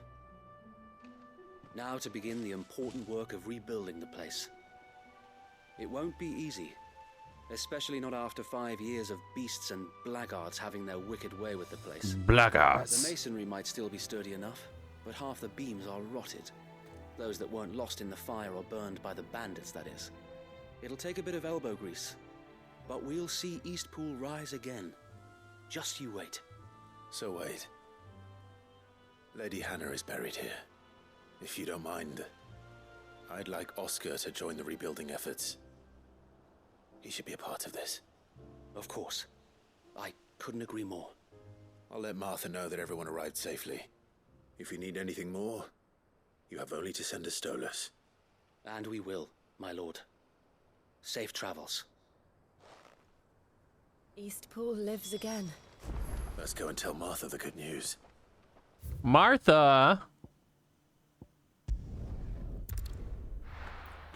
Now to begin the important work of rebuilding the place. It won't be easy. Especially not after 5 years of beasts and blackguards having their wicked way with the place. Blackguards. The masonry might still be sturdy enough, but half the beams are rotted. Those that weren't lost in the fire or burned by the bandits, that is. It'll take a bit of elbow grease, but we'll see Eastpool rise again. Just you wait. So wait. Lady Hannah is buried here. If you don't mind, I'd like Oscar to join the rebuilding efforts. He should be a part of this. Of course. I couldn't agree more. I'll let Martha know that everyone arrived safely. If you need anything more, you have only to send a Stolas. And we will, my lord. Safe travels. Eastpool lives again. Let's go and tell Martha the good news. Martha!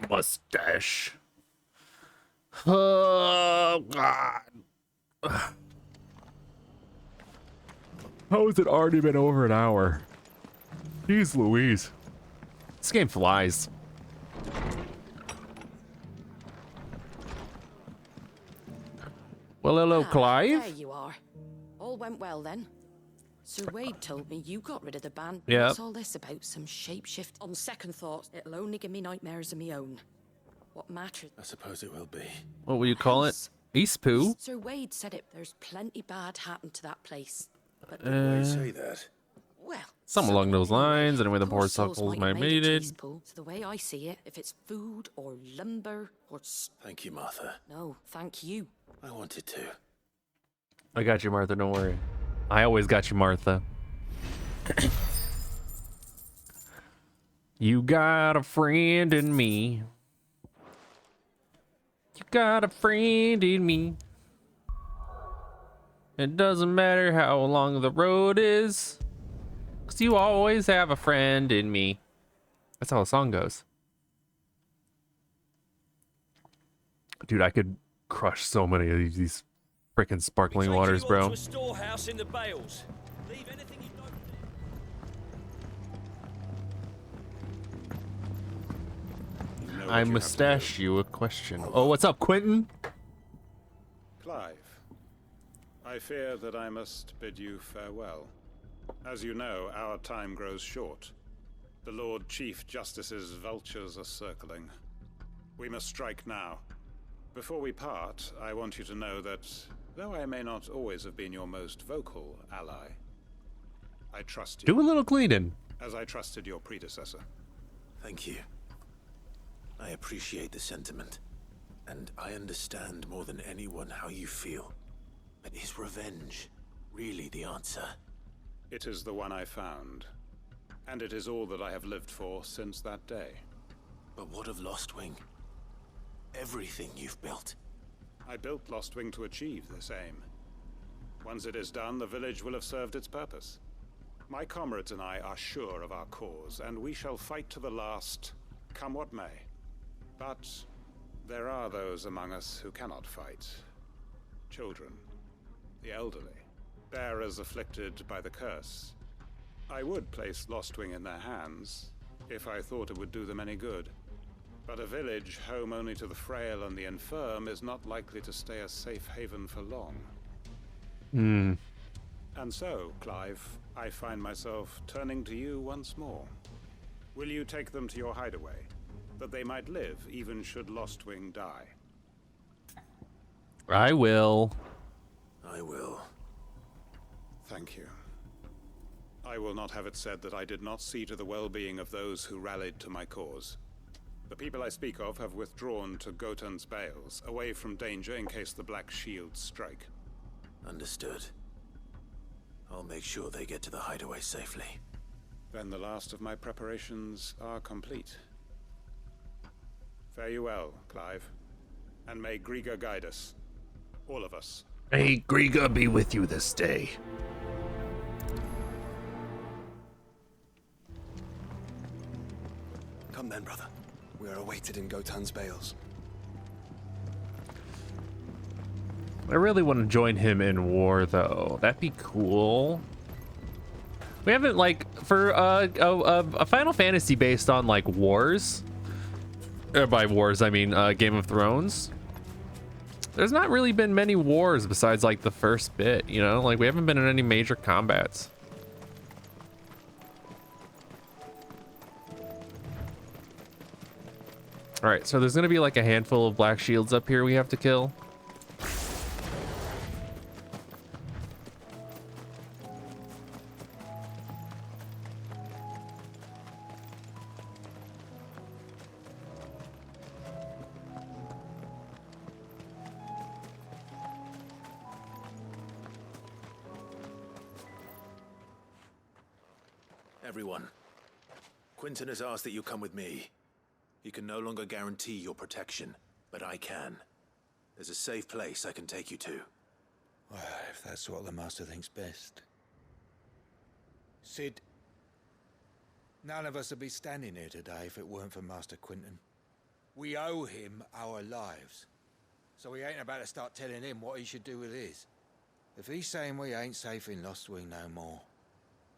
Mustache. Oh, God. How has it already been over an hour? Jeez Louise. This game flies. Well, hello, Clive. There you are. All went well then. Sir Wade told me you got rid of the band. Yep. What's all this about? Some shapeshift? On second thought, it'll only give me nightmares of my own. What matters? I suppose it will be. What will you call it? Eastpool? Sir Wade said it. There's plenty bad happened to that place. But Why say that? well, Something along those lines, anyway, the poor souls suckles might might have made to it. Eastpool. So the way I see it, if it's food or lumber or... Thank you, Martha. No, thank you. I wanted to. I got you, Martha, don't worry. I always got you, Martha. You got a friend in me. You got a friend in me. It doesn't matter how long the road is, 'cause you always have a friend in me. That's how the song goes. Dude, I could crush so many of these freaking sparkling waters, bro. To a storehouse in the Bales. Leave anything you don't. I mustache you a question. Oh, what's up, Quentin? Clive, I fear that I must bid you farewell. As you know, our time grows short. The Lord Chief Justice's vultures are circling. We must strike now. Before we part, I want you to know that, though I may not always have been your most vocal ally, I trust you. Do a little cleaning. As I trusted your predecessor. Thank you. I appreciate the sentiment, and I understand more than anyone how you feel. But is revenge really the answer? It is the one I found, and it is all that I have lived for since that day. But what of Lostwing? everything you've built. I built Lostwing to achieve this aim. Once it is done, the village will have served its purpose. My comrades and I are sure of our cause, and we shall fight to the last, come what may. But there are those among us who cannot fight. Children, the elderly, bearers afflicted by the curse. I would place Lostwing in their hands, if I thought it would do them any good. But a village home only to the frail and the infirm is not likely to stay a safe haven for long. And so, Clive, I find myself turning to you once more. Will you take them to your hideaway, that they might live even should Lostwing die? I will. I will. Thank you. I will not have it said that I did not see to the well-being of those who rallied to my cause. The people I speak of have withdrawn to Gotan's Bales, away from danger in case the Black Shields strike. Understood. I'll make sure they get to the hideaway safely. Then the last of my preparations are complete. Fare you well, Clive. And may Griga guide us. All of us. May Griga be with you this day. Come then, brother. We are awaited in Gotan's Bales. I really want to join him in war, though. That'd be cool. We haven't, like, for a Final Fantasy based on, like, wars. By wars, I mean Game of Thrones. There's not really been many wars besides, like, the first bit, you know? Like, we haven't been in any major combats. All right, so there's gonna be like a handful of Black Shields up here we have to kill. Everyone, Quinton has asked that you come with me. He can no longer guarantee your protection, but I can. There's a safe place I can take you to. Well, if that's what the Master thinks best. Cid, none of us would be standing here today if it weren't for Master Quinton. We owe him our lives. So we ain't about to start telling him what he should do with his. If he's saying we ain't safe in Lostwing no more,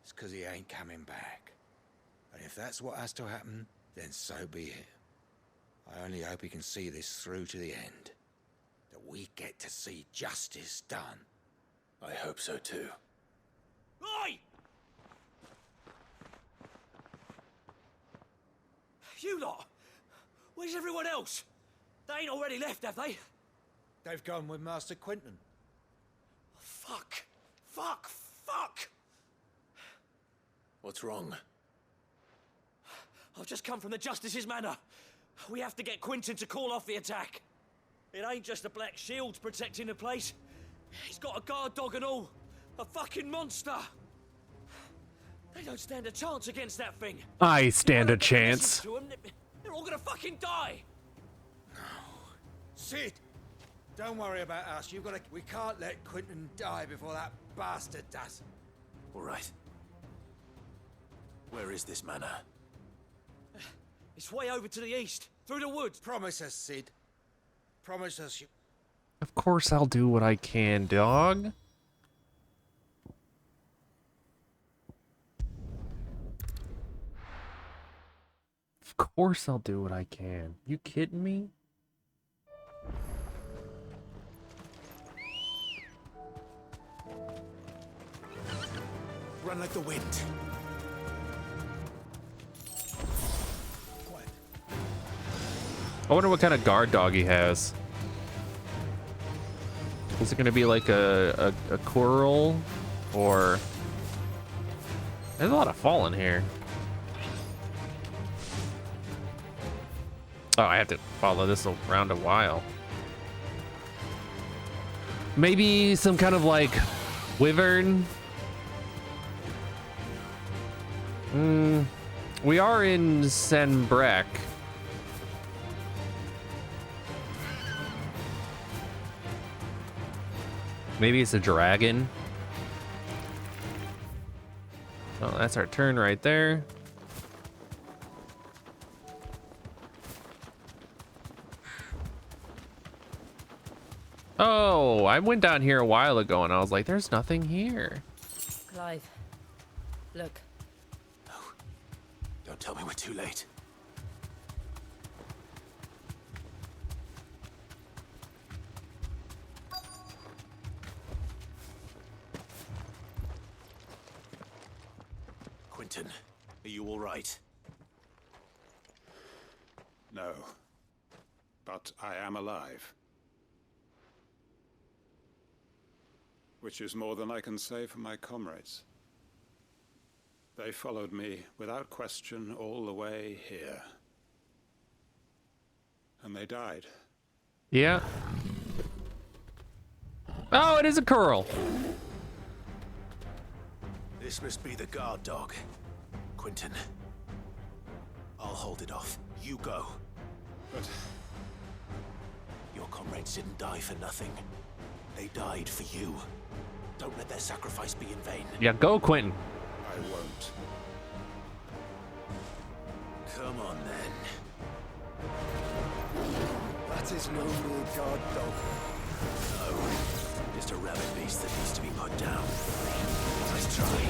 it's 'cause he ain't coming back. And if that's what has to happen, then so be it. I only hope he can see this through to the end. That we get to see justice done. I hope so too. Oi! You lot! Where's everyone else? They ain't already left, have they? They've gone with Master Quinton. Fuck! Fuck! Fuck! What's wrong? I've just come from the Justice's Manor. We have to get Quinton to call off the attack. It ain't just the Black Shields protecting the place. He's got a guard dog and all. A fucking monster. They don't stand a chance against that thing. I stand a chance. To them, they're all gonna fucking die. Cid! Don't worry about us. We can't let Quinton die before that bastard does. All right. Where is this manor? It's way over to the east, through the woods. Promise us, Cid. Promise us you... Of course I'll do what I can, dog. Of course I'll do what I can. You kidding me? Run like the wind. I wonder what kind of guard dog he has. Is it gonna be like a Quirrell, or there's a lot of falling here. Oh, I have to follow this around a while. Maybe some kind of like wyvern. We are in Sanbreque. Maybe it's a dragon. Oh, that's our turn right there. Oh, I went down here a while ago and I was like, there's nothing here. Clive, look. Don't tell me we're too late. Quentin, are you all right? No. But I am alive. Which is more than I can say for my comrades. They followed me without question all the way here. And they died. Yeah. Oh, it is a curl. This must be the guard dog. Quentin. I'll hold it off. You go. But your comrades didn't die for nothing. They died for you. Don't let their sacrifice be in vain. Yeah, go, Quentin. I won't. Come on, then. That is no mere guard dog. No. Just a rabid beast that needs to be put down. Nice try.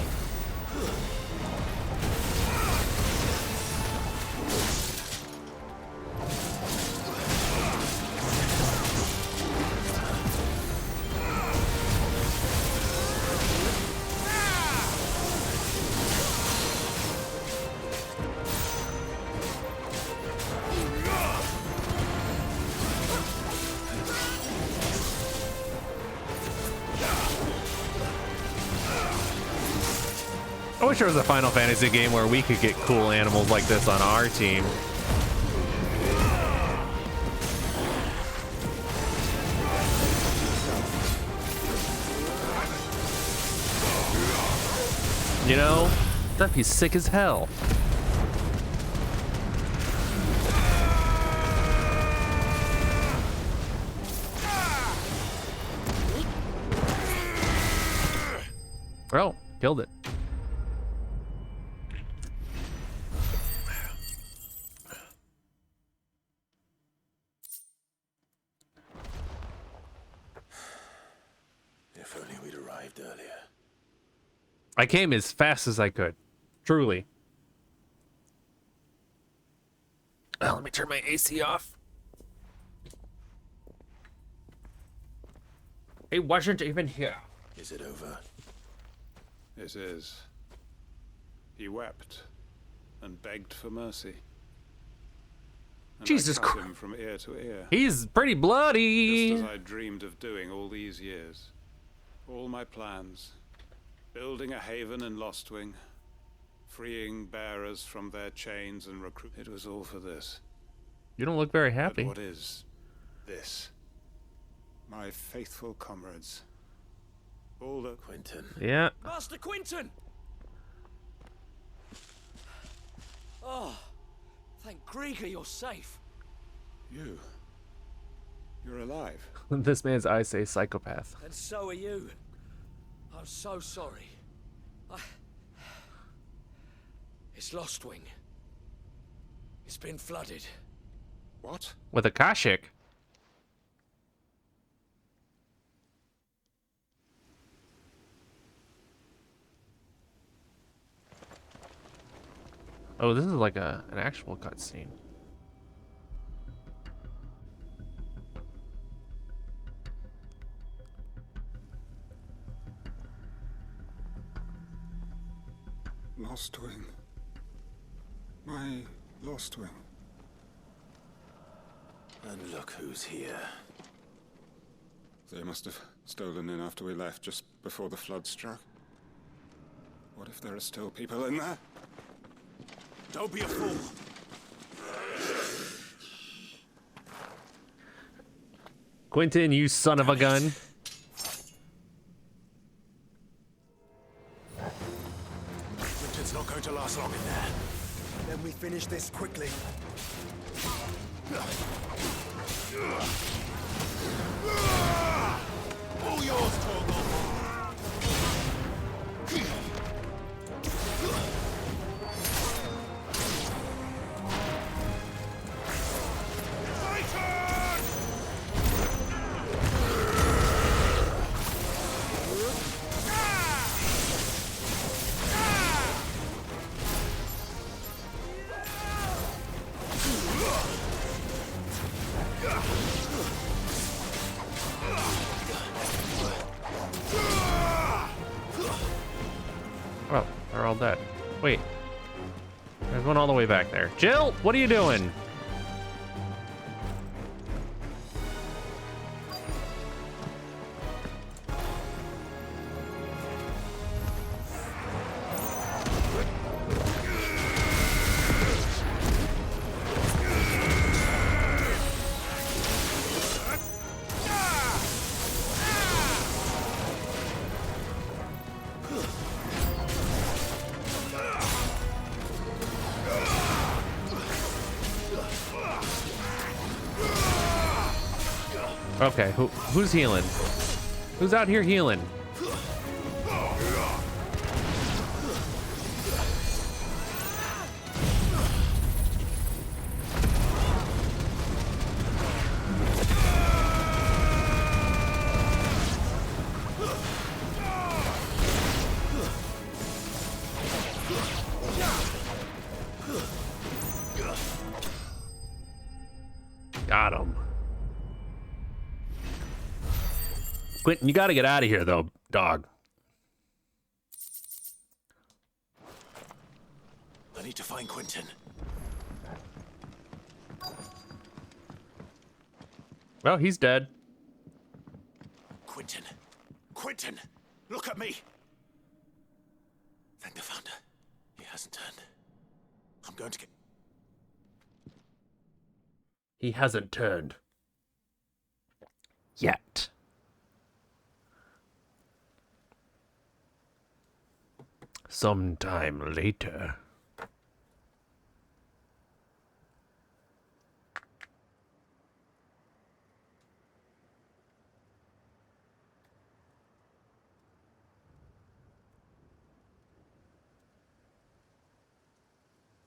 I wish there was a Final Fantasy game where we could get cool animals like this on our team. You know, that'd be sick as hell. Oh, killed it. If only we'd arrived earlier. I came as fast as I could. Truly. Oh, let me turn my AC off. It wasn't even here. Is it over? It is. He wept and begged for mercy. And Jesus I cut Christ. him from ear to ear. He's pretty bloody. Just as I dreamed of doing all these years. All my plans. Building a haven in Lostwing. Freeing bearers from their chains and recruit. It was all for this. You don't look very happy. But what is this? My faithful comrades. Balder. Quentin. Yeah. Master Quentin! Oh, thank Grieger you're safe. You're alive. This man's eyes say psychopath. And so are you. I'm so sorry. It's Lostwing. It's been flooded. What? With a Kashyyyk. Oh, this is like an actual cutscene. Lostwing. My Lostwing. And look who's here. They must have stolen in after we left, just before the flood struck. What if there are still people in there? Don't be a fool. Quentin, you son of a gun. Quentin's not going to last long in there. Then we finish this quickly. all yours, Torgal. Oh, they're all dead. Wait. There's one all the way back there. Jill, what are you doing? Okay, who's healing? Who's out here healing? Got him. Quentin, you gotta get out of here, though, dog. I need to find Quentin. Well, he's dead. Quentin. Quentin! Look at me! Thank the Founder. He hasn't turned. I'm going to get... He hasn't turned. Yet. Sometime later.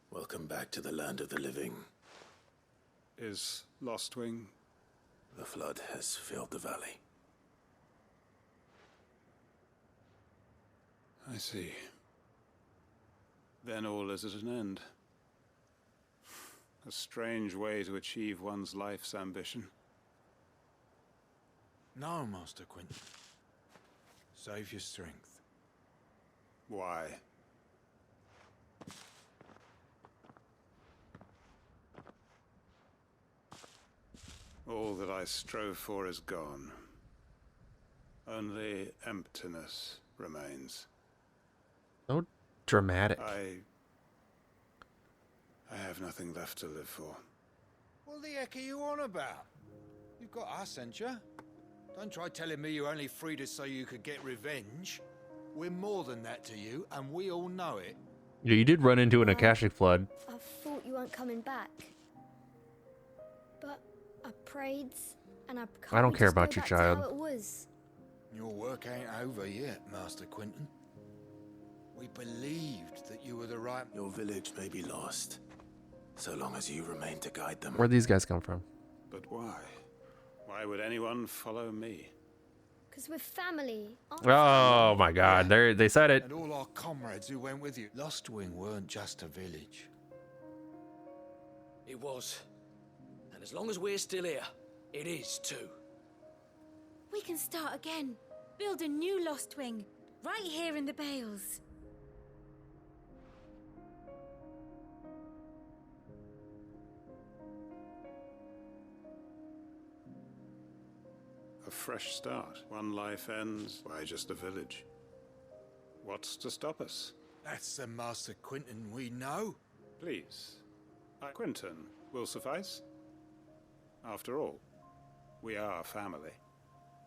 Welcome back to the land of the living. Is Lostwing? The flood has filled the valley. I see. Then all is at an end. A strange way to achieve one's life's ambition. No, Master Quentin. Save your strength. Why? All that I strove for is gone. Only emptiness remains. So dramatic. I have nothing left to live for. What the heck are you on about? You've got us, ain't you? Don't try telling me you only freed us so you could get revenge. We're more than that to you, and we all know it. Yeah, you did run into an Akashic flood. I thought you weren't coming back. But I prayed, and I can't I don't care just go about you, back to child. how it was. Your work ain't over yet, Master Quentin. We believed that you were the right... Your village may be lost, so long as you remain to guide them. Where'd these guys come from? But why? Why would anyone follow me? Because we're family. Oh my God, they said it. And all our comrades who went with you. Lostwing weren't just a village. It was. And as long as we're still here, it is too. We can start again. Build a new Lostwing. Right here in the Bales. A fresh start. One life ends. Why just a village? What's to stop us? That's the Master Quentin we know. Please. Quentin will suffice. After all, we are family.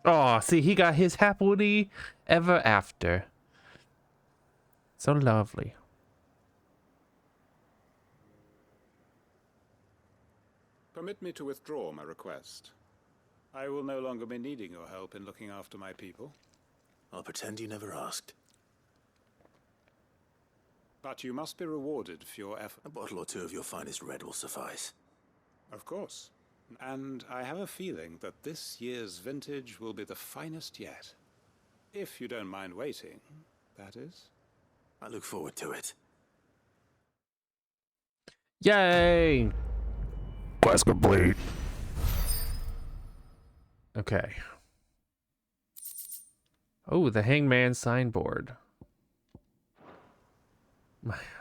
Oh, see, he got his happily ever after. So lovely. Permit me to withdraw my request. I will no longer be needing your help in looking after my people. I'll pretend you never asked. But you must be rewarded for your effort. A bottle or two of your finest red will suffice. Of course. And I have a feeling that this year's vintage will be the finest yet. If you don't mind waiting, that is. I look forward to it. Yay! Quest complete. Okay. Oh, the Hangman signboard.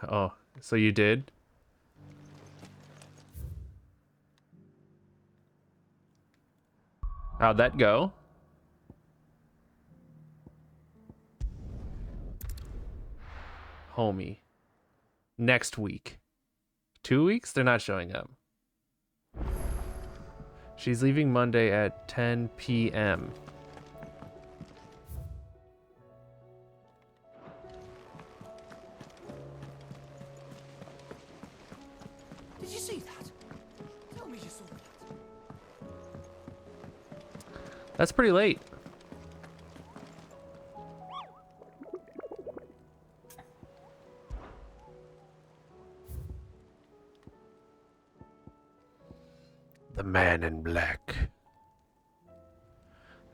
Oh, so you did? How'd that go? Homie. Next week. 2 weeks? They're not showing up. She's leaving Monday at 10 p.m. Did you see that? Tell me you saw that. That's pretty late. The Man in Black.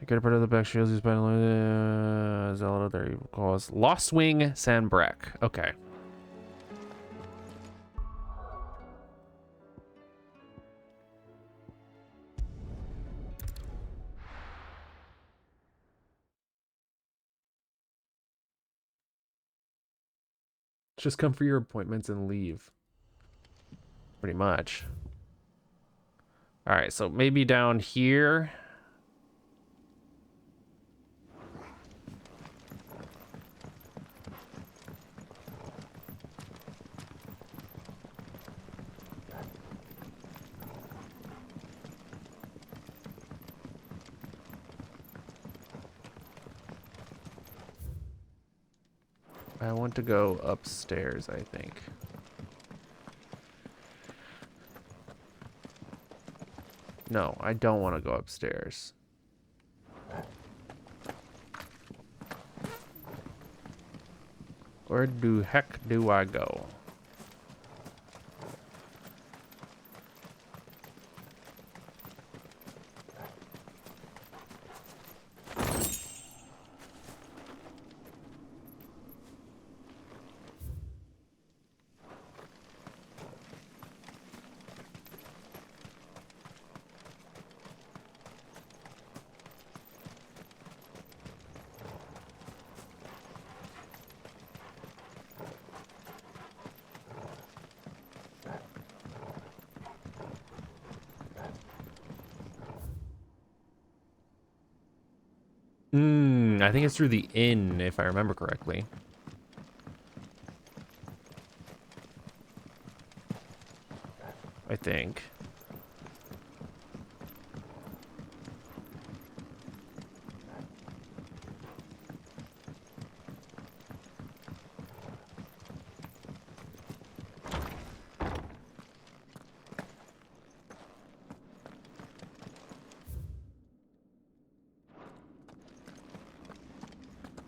I get a part of the back shields used by Zelda. Their evil cause. Lost Wing Sanbreque. Okay. Just come for your appointments and leave. Pretty much. All right, so maybe down here. I want to go upstairs, I think. No, I don't want to go upstairs. Where the heck do I go? I think it's through the inn, if I remember correctly. I think.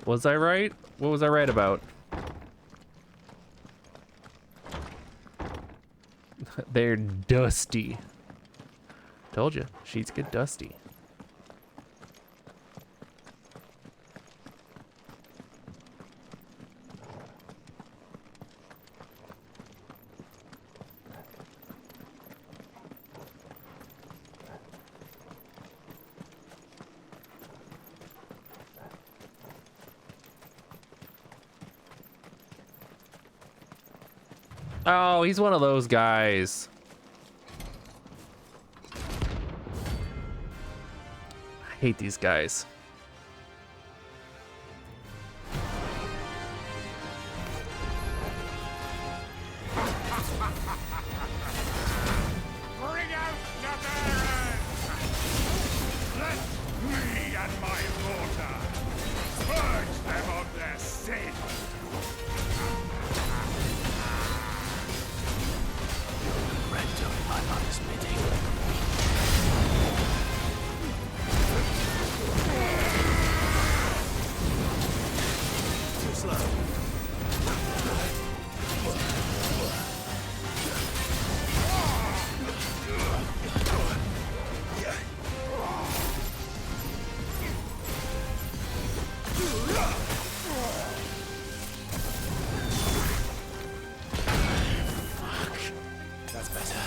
Was I right? What was I right about? They're dusty. Told you, sheets get dusty. Oh, he's one of those guys. I hate these guys. Bring out Navarre! Let me and my daughter purge them of their sin! Render my life's bidding. That's better.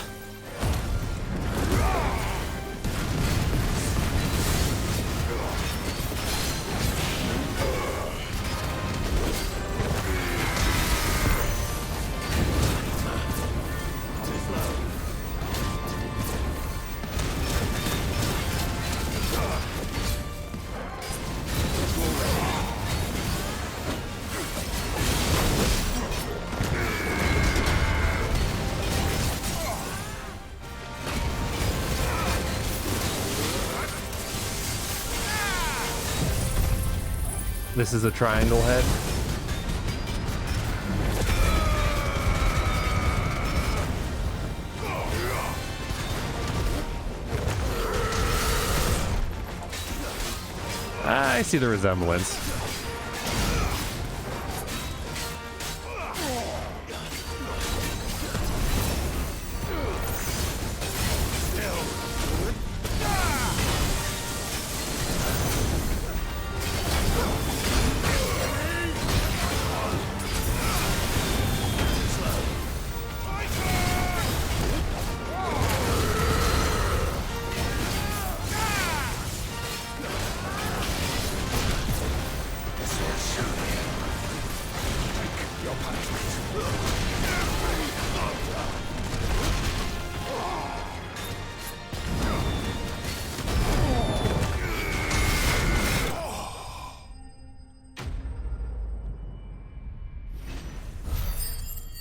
This is a triangle head. I see the resemblance.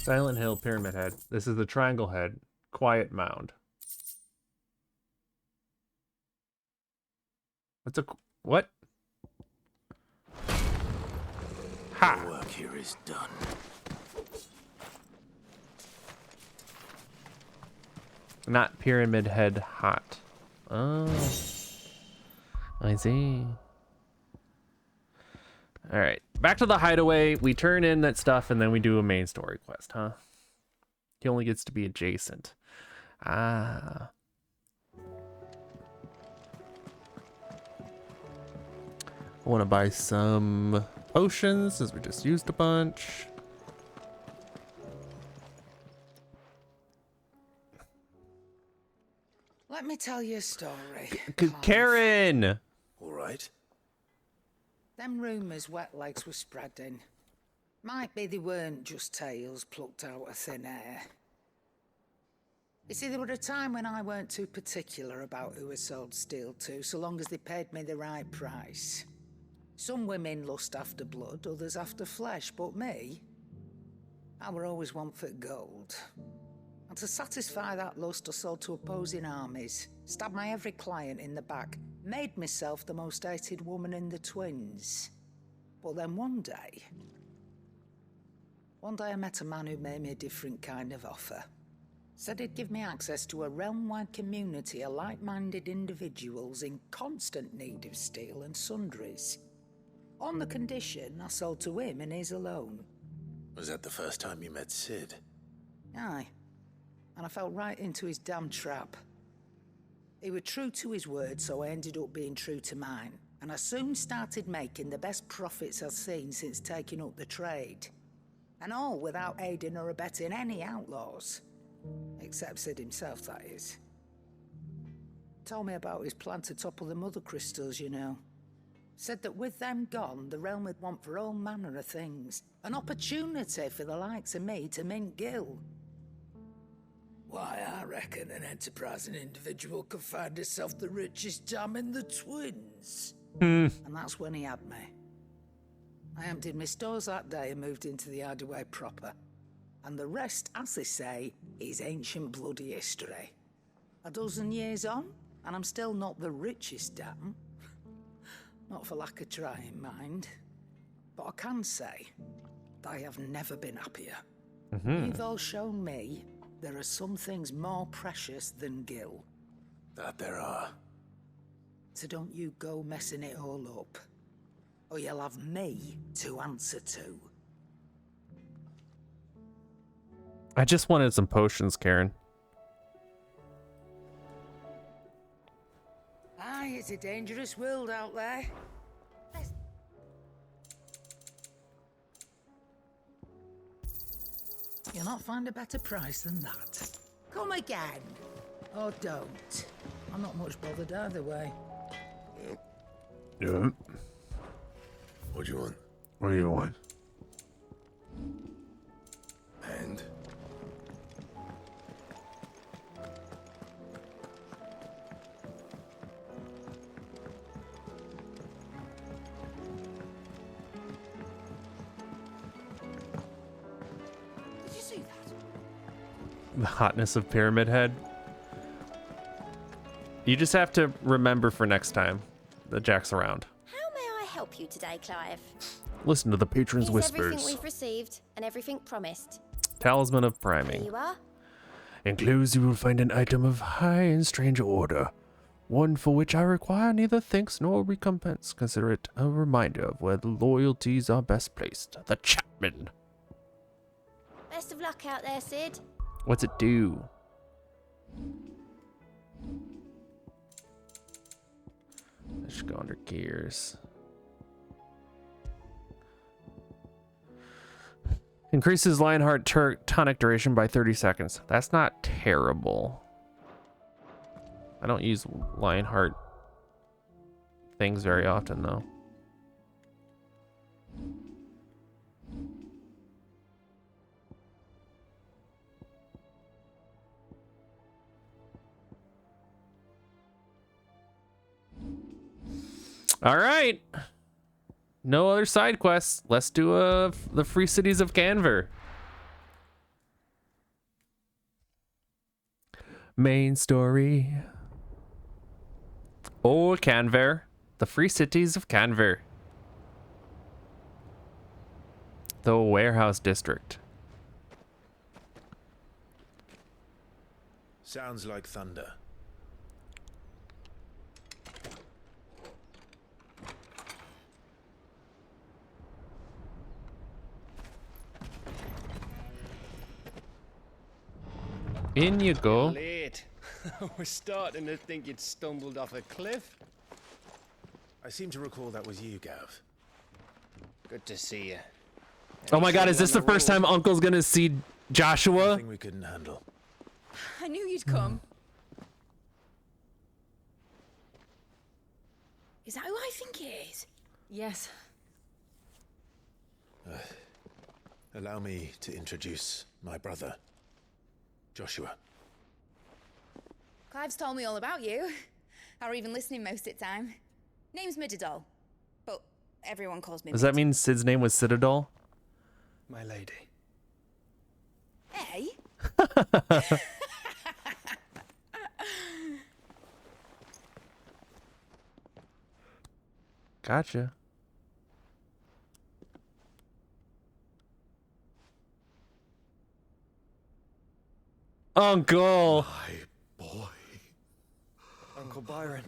Silent Hill Pyramid Head. This is the triangle head. Quiet Mound. What's a... what? Ha! The work here is done. Not Pyramid Head hot. Oh. I see. Alright. Back to the hideaway. We turn in that stuff and then we do a main story quest, huh? He only gets to be adjacent. Ah. I want to buy some potions since we just used a bunch. Let me tell you a story. Karen! All right. Them rumours Wetlegs were spreading. Might be they weren't just tales plucked out of thin air. You see, there were a time when I weren't too particular about who I sold steel to, so long as they paid me the right price. Some women lust after blood, others after flesh, but me, I were always one for gold. And to satisfy that lust, I sold to opposing armies, stabbed my every client in the back, made myself the most hated woman in the Twins. But then one day I met a man who made me a different kind of offer. Said he'd give me access to a realm-wide community of like-minded individuals in constant need of steel and sundries. On the condition I sold to him and his alone. Was that the first time you met Sid? Aye. And I fell right into his damn trap. He was true to his word, so I ended up being true to mine. And I soon started making the best profits I've seen since taking up the trade. And all without aiding or abetting any outlaws. Except Sid himself, that is. Told me about his plan to topple the mother crystals, you know. Said that with them gone, the realm would want for all manner of things. An opportunity for the likes of me to mint Gil. Why, I reckon an enterprising individual could find himself the richest dam in the Twins. And that's when he had me. I emptied my stores that day and moved into the hideaway proper. And the rest, as they say, is ancient bloody history. A dozen years on, and I'm still not the richest dam. Not for lack of trying, mind. But I can say, I have never been happier. You've all shown me there are some things more precious than Gil. That there are. So don't you go messing it all up. Or you'll have me to answer to. I just wanted some potions, Karen. Aye, it's a dangerous world out there. You'll not find a better price than that. Come again. Or don't. I'm not much bothered either way. Yeah. What do you want? What do you want? And? Did you see that? The hotness of Pyramid Head. You just have to remember for next time that Jack's around. How may I help you today, Clive? Listen to the patron's Here's everything whispers. we've received and everything promised. Talisman of Here Priming. you are. Enclosed you will find an item of high and strange order. One for which I require neither thanks nor recompense. Consider it a reminder of where the loyalties are best placed. The Chapman. Best of luck out there, Sid. What's it do? I should go under gears. Increases Lionheart tonic duration by 30 seconds. That's not terrible. I don't use Lionheart things very often, though. All right. No other side quests. Let's do the Free Cities of Canver. Main story. Oh, Canver. The Free Cities of Canver. The Warehouse District. Sounds like thunder. In you go. Late. We're starting to think you'd stumbled off a cliff. I seem to recall that was you, Gav. Good to see you. Oh my god, is this the first time Uncle's gonna see Joshua? Nothing we couldn't handle. I knew you'd come. Is that who I think it is? Yes. Allow me to introduce my brother, Joshua. Clive's told me all about you. Or even listening most of the time. Name's Mididol, but everyone calls me Does that mean Sid's name was Citadel? My lady. Hey? Gotcha. Uncle. My boy. Uncle Byron.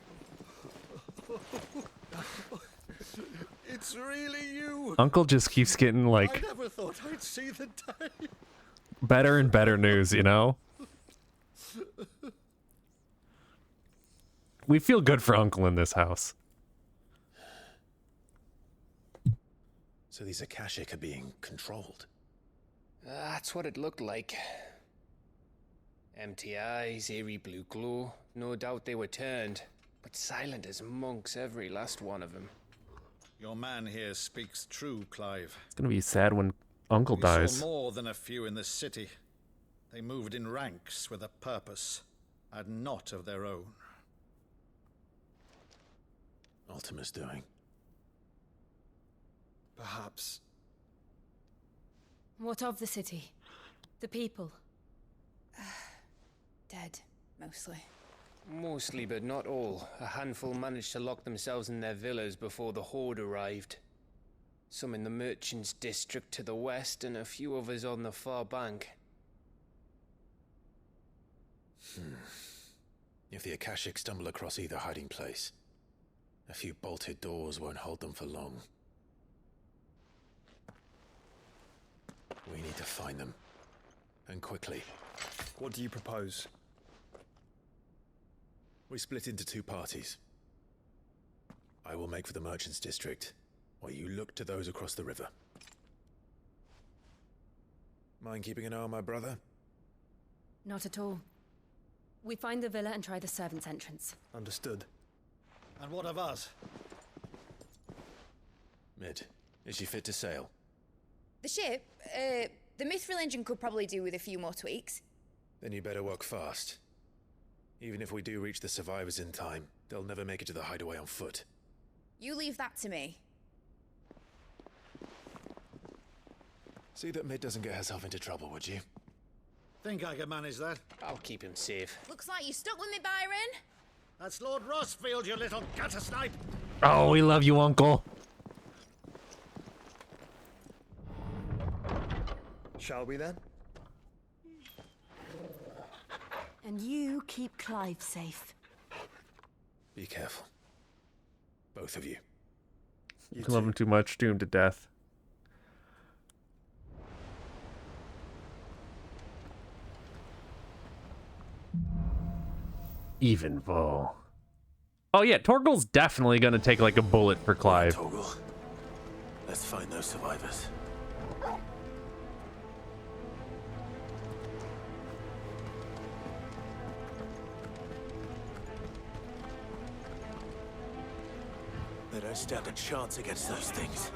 It's really you. Uncle just keeps getting like I never thought I'd see the day. better and better news, you know? We feel good for Uncle in this house. So these Akashic are being controlled. That's what it looked like. Empty eyes, eerie blue glow. No doubt they were turned, but silent as monks, every last one of them. Your man here speaks true, Clive. It's gonna be sad when Uncle We dies. saw more than a few in this city. They moved in ranks with a purpose, and not of their own. Ultima's doing. Perhaps. What of the city? The people? Dead, mostly. Mostly, but not all. A handful managed to lock themselves in their villas before the Horde arrived. Some in the Merchants District to the west, and a few others on the far bank. If the Akashic stumble across either hiding place, a few bolted doors won't hold them for long. We need to find them. And quickly. What do you propose? We split into two parties. I will make for the Merchants District, while you look to those across the river. Mind keeping an eye on my brother? Not at all. We find the villa and try the servants' entrance. Understood. And what of us? Mid, is she fit to sail? The ship, the Mithril engine could probably do with a few more tweaks. Then you better work fast. Even if we do reach the survivors in time, they'll never make it to the hideaway on foot. You leave that to me. See that Mid doesn't get herself into trouble, would you? Think I can manage that? I'll keep him safe. Looks like you stuck with me, Byron. That's Lord Rossfield, you little gutter snipe! Oh, we love you, Uncle. Shall we then? And you keep Clive safe. Be careful. Both of you. You love him too much, doomed to death. Even Vo. Oh yeah, Torgal's definitely gonna take like a bullet for Clive. Torgal, let's find those survivors. They don't stand a chance against those things.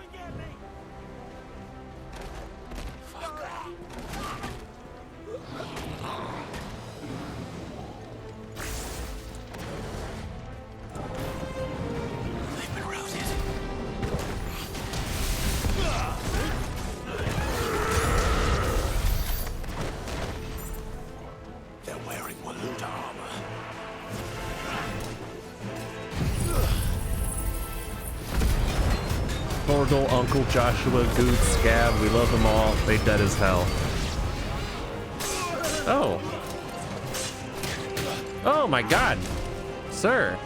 They've been routed. They're wearing Waluda armor. Torgal, Uncle, Joshua, Goot, Scab, we love them all. They dead as hell. Oh. Oh my god. Sir.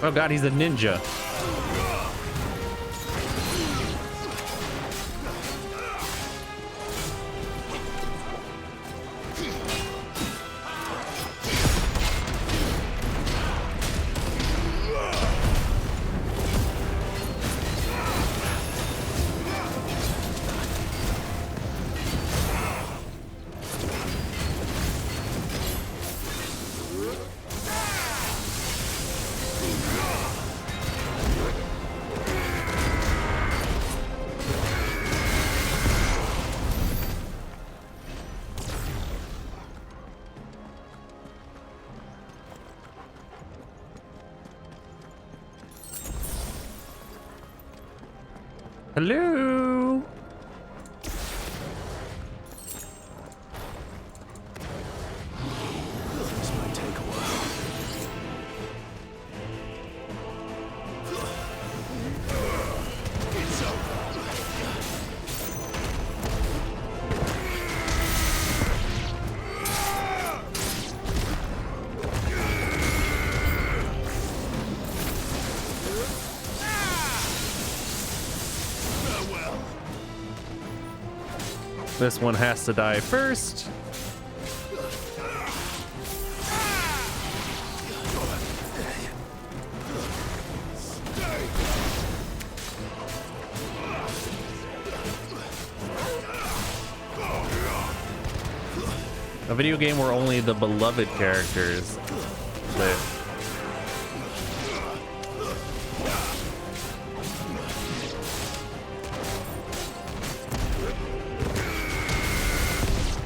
Oh god, he's a ninja. Hello. This might take a while. It's over. This one has to die first. A video game where only the beloved characters live.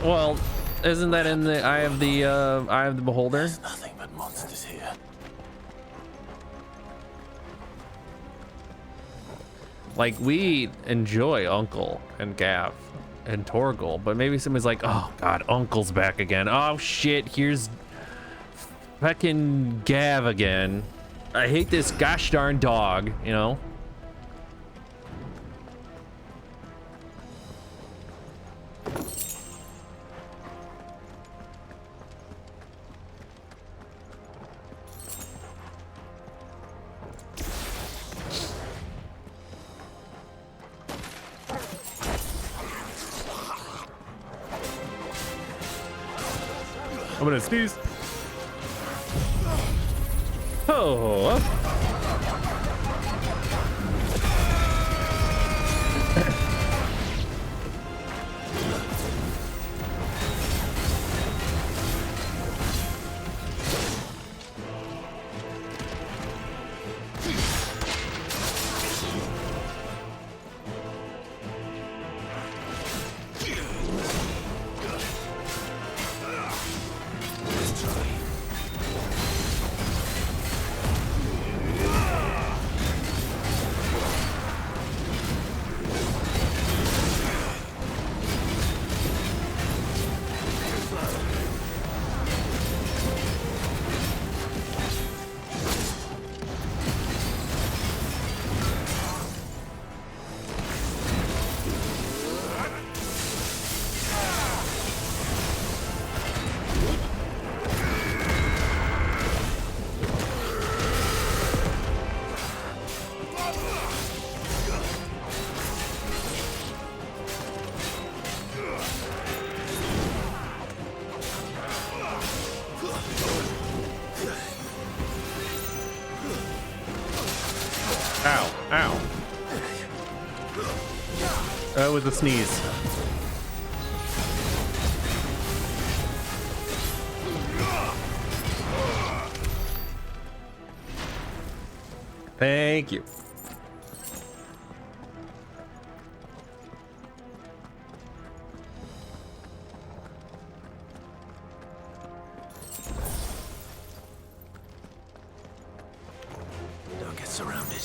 Well, isn't that in the Eye of the Beholder? There's nothing but monsters here. Like, we enjoy Uncle and Gav and Torgal, but maybe somebody's like, oh god, Uncle's back again. Oh shit, here's fucking Gav again. I hate this gosh darn dog, you know? I'm gonna sneeze. Oh. With a sneeze. Thank you. Don't get surrounded.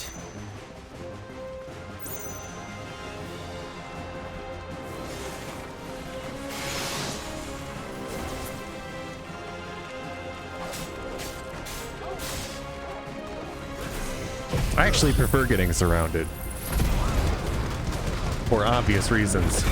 I actually prefer getting surrounded. For obvious reasons.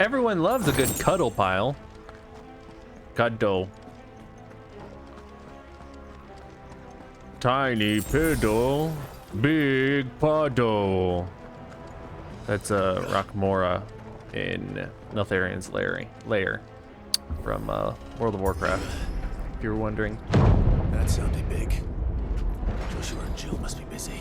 Everyone loves a good cuddle pile. Cuddle. Tiny piddle, big puddle. That's Rockmora in Neltharian's lair from World of Warcraft, if you were wondering. That sounded big. Joshua and Jill must be busy.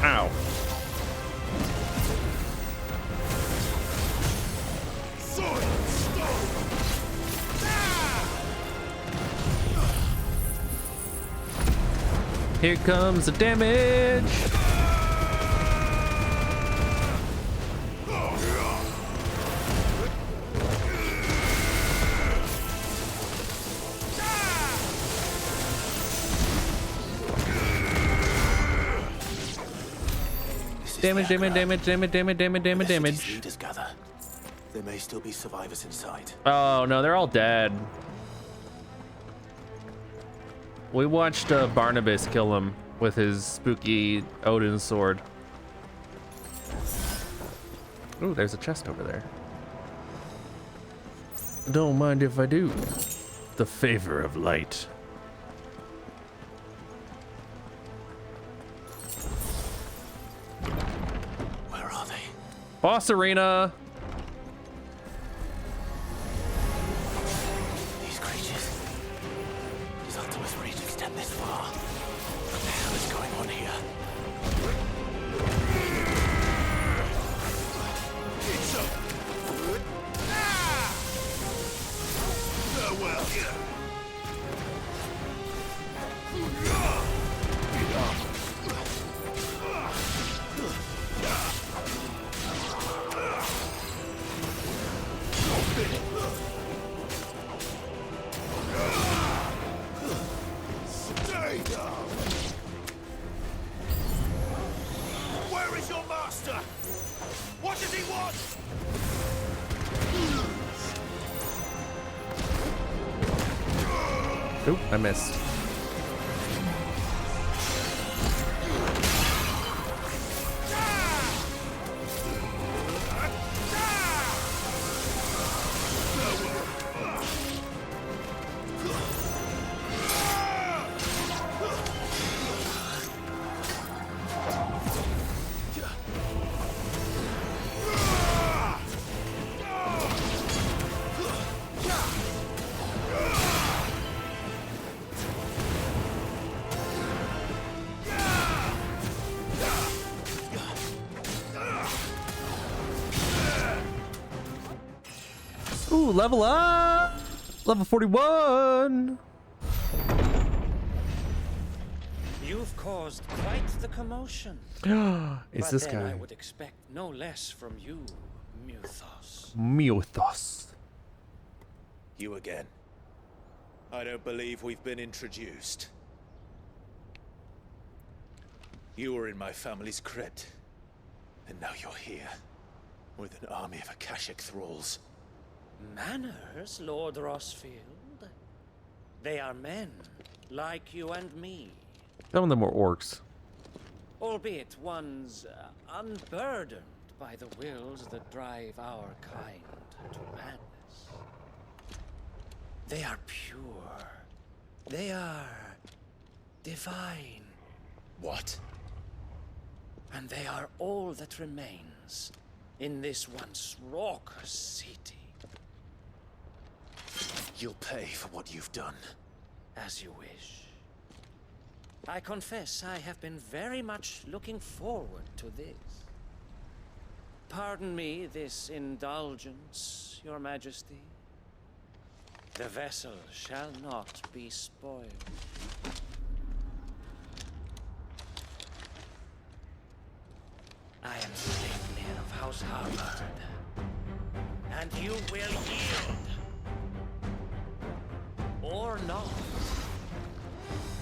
Ow. Here comes the damage. Damage. Leaders gather. There may still be survivors inside. Oh no, they're all dead. We watched Barnabas kill him with his spooky Odin sword. Ooh, there's a chest over there. Don't mind if I do. The favor of light. Where are they? Boss arena. These creatures. Does Ultima's reach extend this far? What the hell is going on here? It's up. Farewell. Stay down. Where is your master? What does he want? Oop, I missed. Ooh, level up! Level 41! You've caused quite the commotion. It's But this then guy. I would expect no less from you, Muthos. Muthos. You again. I don't believe we've been introduced. You were in my family's crypt. And now you're here. With an army of Akashic thralls. Manners, Lord Rosfield? They are men, like you and me. Some of them were orcs. Albeit ones unburdened by the wills that drive our kind to madness. They are pure. They are divine. What? And they are all that remains in this once raucous city. You'll pay for what you've done. As you wish. I confess I have been very much looking forward to this. Pardon me this indulgence, Your Majesty. The vessel shall not be spoiled. I am Sleipnir of House Harvard, and you will yield. Or not.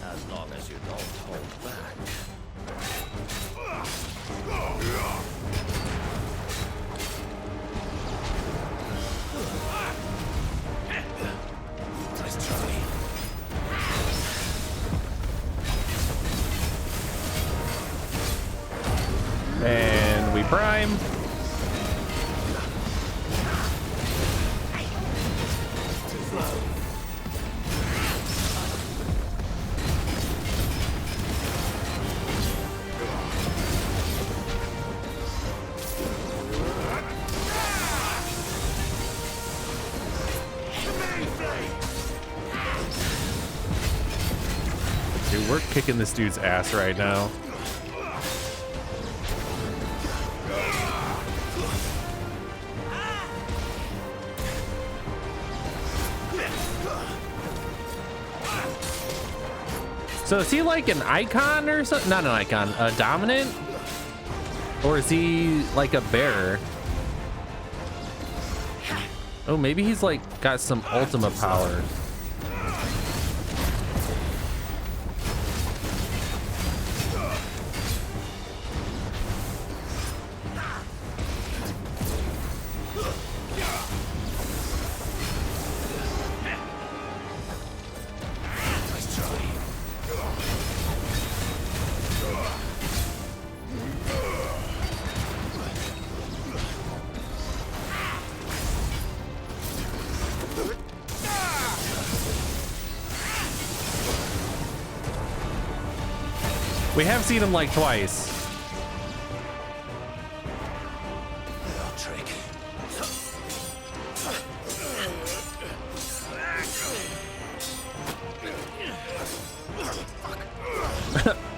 As long as you don't hold back. Nice try. And we prime. Dude, we're kicking this dude's ass right now. So is he like an icon or something? Not an icon, a dominant? Or is he like a bearer? Oh, maybe he's like got some Ultima power. We have seen him like twice. trick.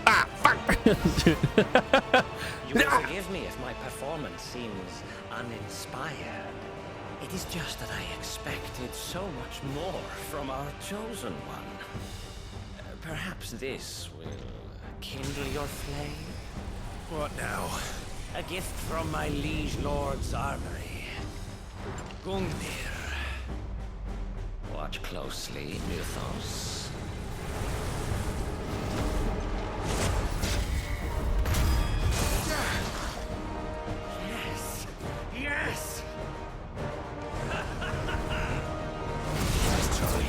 Ah, fuck! You will forgive me if my performance seems uninspired. It is just that I expected so much more from our chosen one. Perhaps this will kindle your flame? What now? A gift from my liege lord's armory. Gungnir. Watch closely, Mythos. Yes! Yes! Nice try.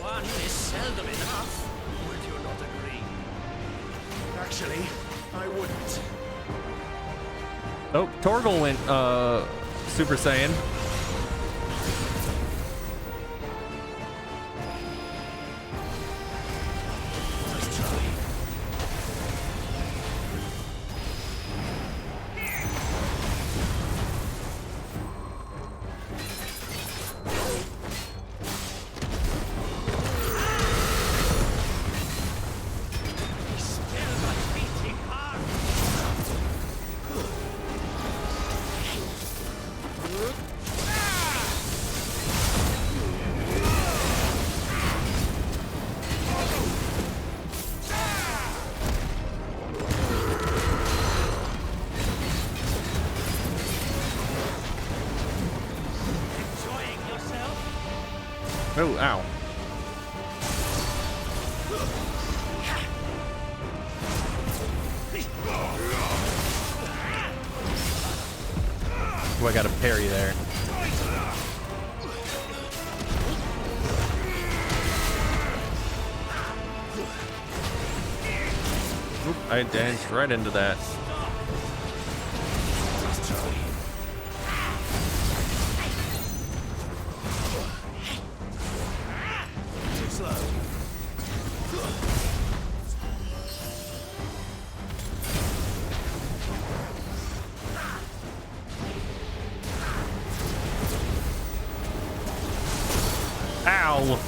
One is seldom enough. Would you not agree? Actually, I wouldn't. Oh, Torgal went Super Saiyan. Oh, ow. Oh, I got a parry there. Oop, I danced right into that. Ow!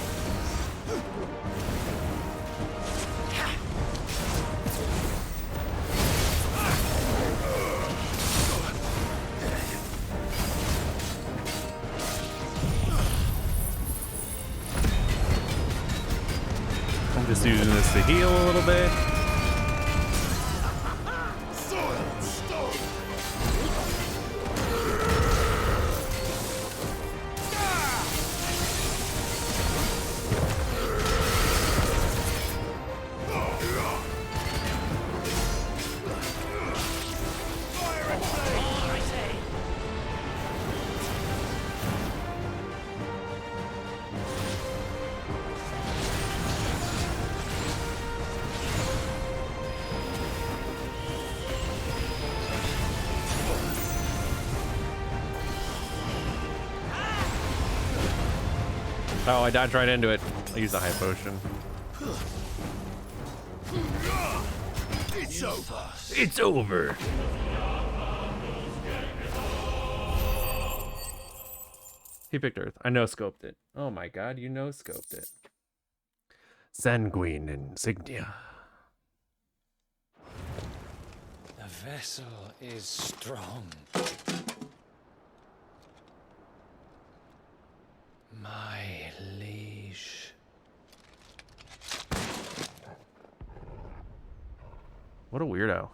I'm just using this to heal a little bit. Oh, I dodged right into it. I used a high potion. It's over. It's over. He picked Earth. I no-scoped it. Oh my god, you no-scoped it. Sanguine insignia. The vessel is strong. My liege. What a weirdo.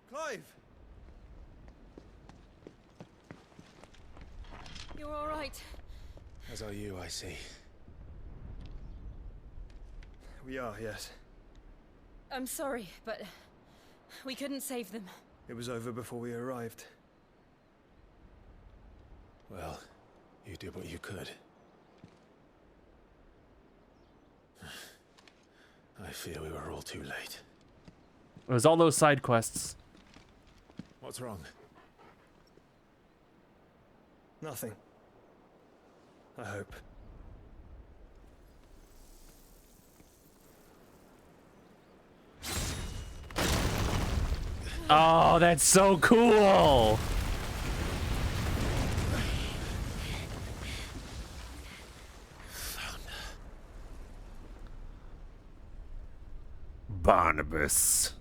Clive! You're all right. As are you, I see. We are, yes. I'm sorry, but we couldn't save them. It was over before we arrived. Well, you did what you could. I fear we were all too late. It was all those side quests. What's wrong? Nothing. I hope. Oh, that's so cool. Barnabas.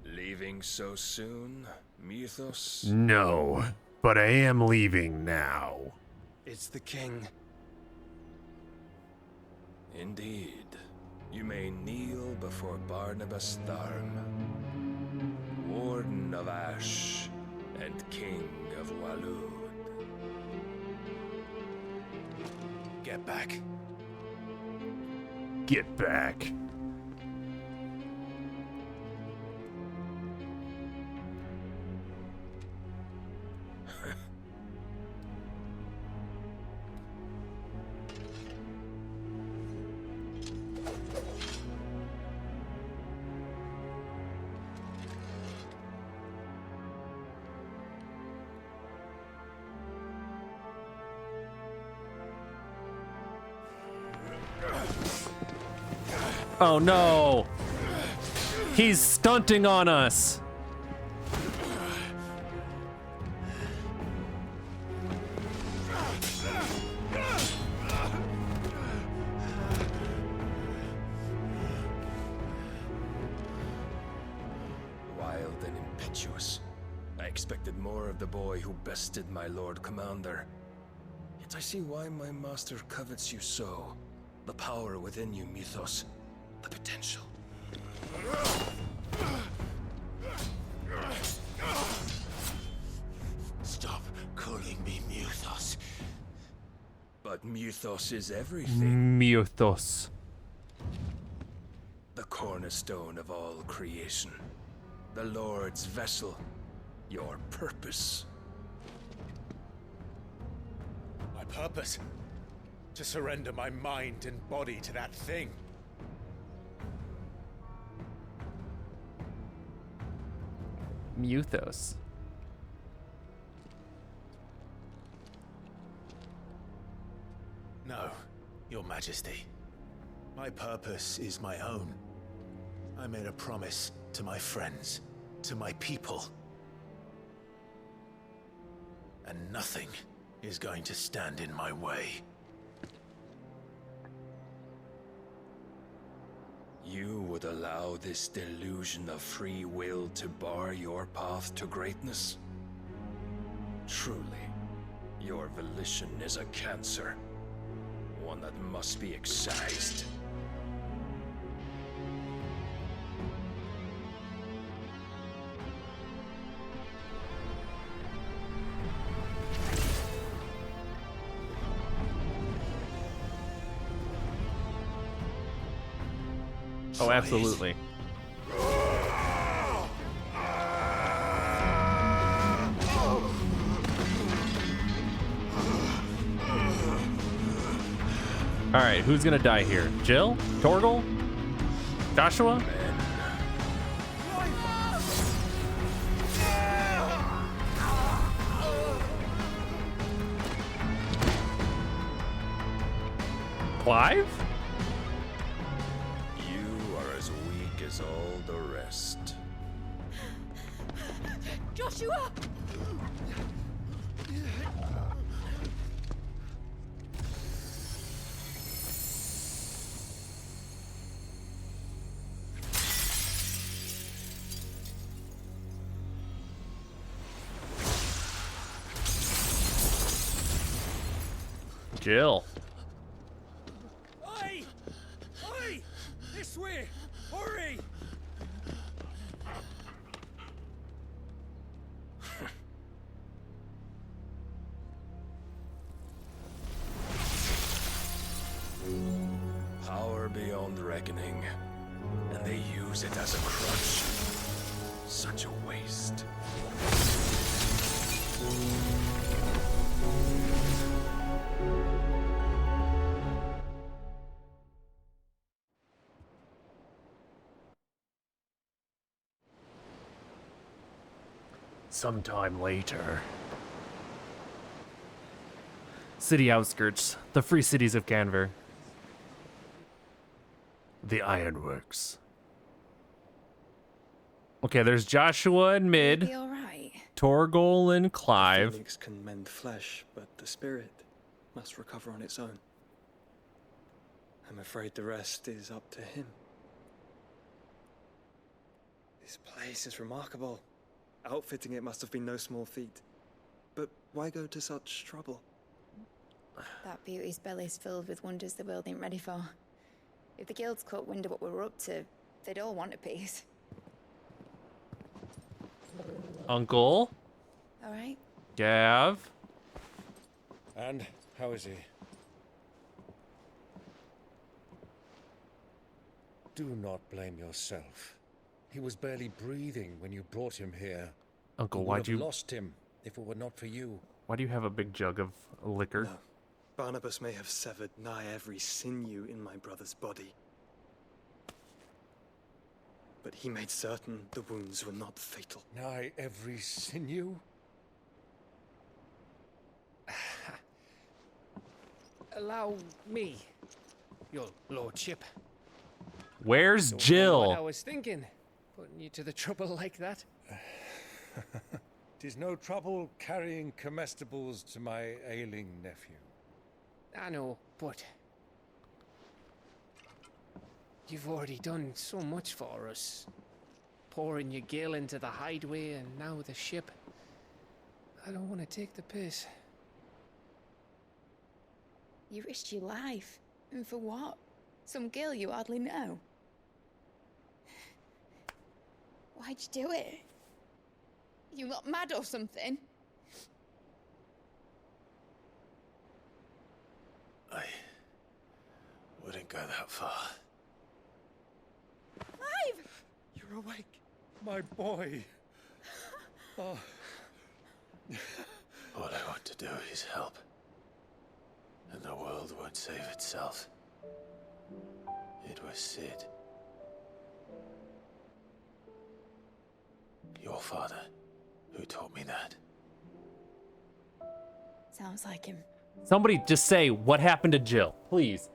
Leaving so soon, Mythos? No, but I am leaving now. It's the king. Indeed. You may kneel before Barnabas Tharm, Warden of Ash and King of Waloed. Get back. Get back. Oh no! He's stunting on us! Wild and impetuous. I expected more of the boy who bested my Lord Commander. Yet I see why my master covets you so. The power within you, Mythos. The potential. Stop calling me Mythos. But Mythos is everything. Mythos. The cornerstone of all creation. The Lord's vessel. Your purpose. My purpose? To surrender my mind and body to that thing. Mythos. No, Your Majesty. My purpose is my own. I made a promise to my friends, to my people. And nothing is going to stand in my way. You would allow this delusion of free will to bar your path to greatness? Truly, your volition is a cancer. One that must be excised. Oh, absolutely. All right, who's gonna die here? Jill? Torgal? Joshua? Clive? You are as weak as all the rest. Joshua! Jill. Oi! Oi! This way! Hurry! Power beyond reckoning. And they use use it as a crutch. Such a waste. Sometime later. City outskirts, the free cities of Canver. The Ironworks. Okay, there's Joshua and Mid, Be all right. Torgol and Clive. Phoenix can mend flesh, but the spirit must recover on its own. I'm afraid the rest is up to him. This place is remarkable. Outfitting it must have been no small feat. But why go to such trouble? That beauty's belly's filled with wonders the world ain't ready for. If the guilds caught wind of what we were up to, they'd all want a piece. Uncle, All right? Gav. And how is he? Do not blame yourself. He was barely breathing when you brought him here. Uncle, We would why'd have you... lost him if it were not for you. Why do you have a big jug of liquor? No. Barnabas may have severed nigh every sinew in my brother's body. But he made certain the wounds were not fatal. Nigh every sinew? Allow me, your lordship. Where's Don't know Jill? what I was thinking, putting you to the trouble like that. Tis no trouble carrying comestibles to my ailing nephew. I know, but you've already done so much for us. Pouring your gil into the hideaway and now the ship. I don't want to take the piss. You risked your life. And for what? Some girl you hardly know. Why'd you do it? You not mad or something? I wouldn't go that far. Clive! You're awake, my boy. Oh. All I want to do is help. And the world won't save itself. It was Sid. Your father, who taught me that. Sounds like him. Somebody just say what happened to Jill, please.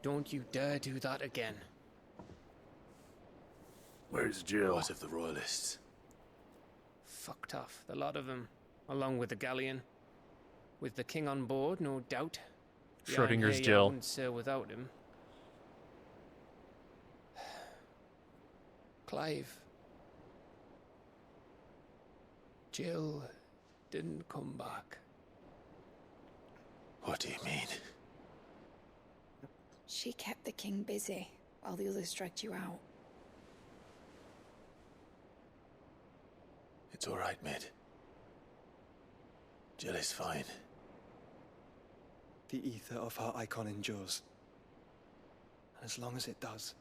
Don't you dare do that again. Where's Jill? What of the royalists? Fucked off, the lot of them, along with the galleon. With the king on board, no doubt. The Schrodinger's Iron Jill. wouldn't sail without him. Clive. Jill didn't come back. What do you mean? She kept the king busy while the others dragged you out. It's all right, Mid. Jill is fine. The ether of her icon endures. And as long as it does,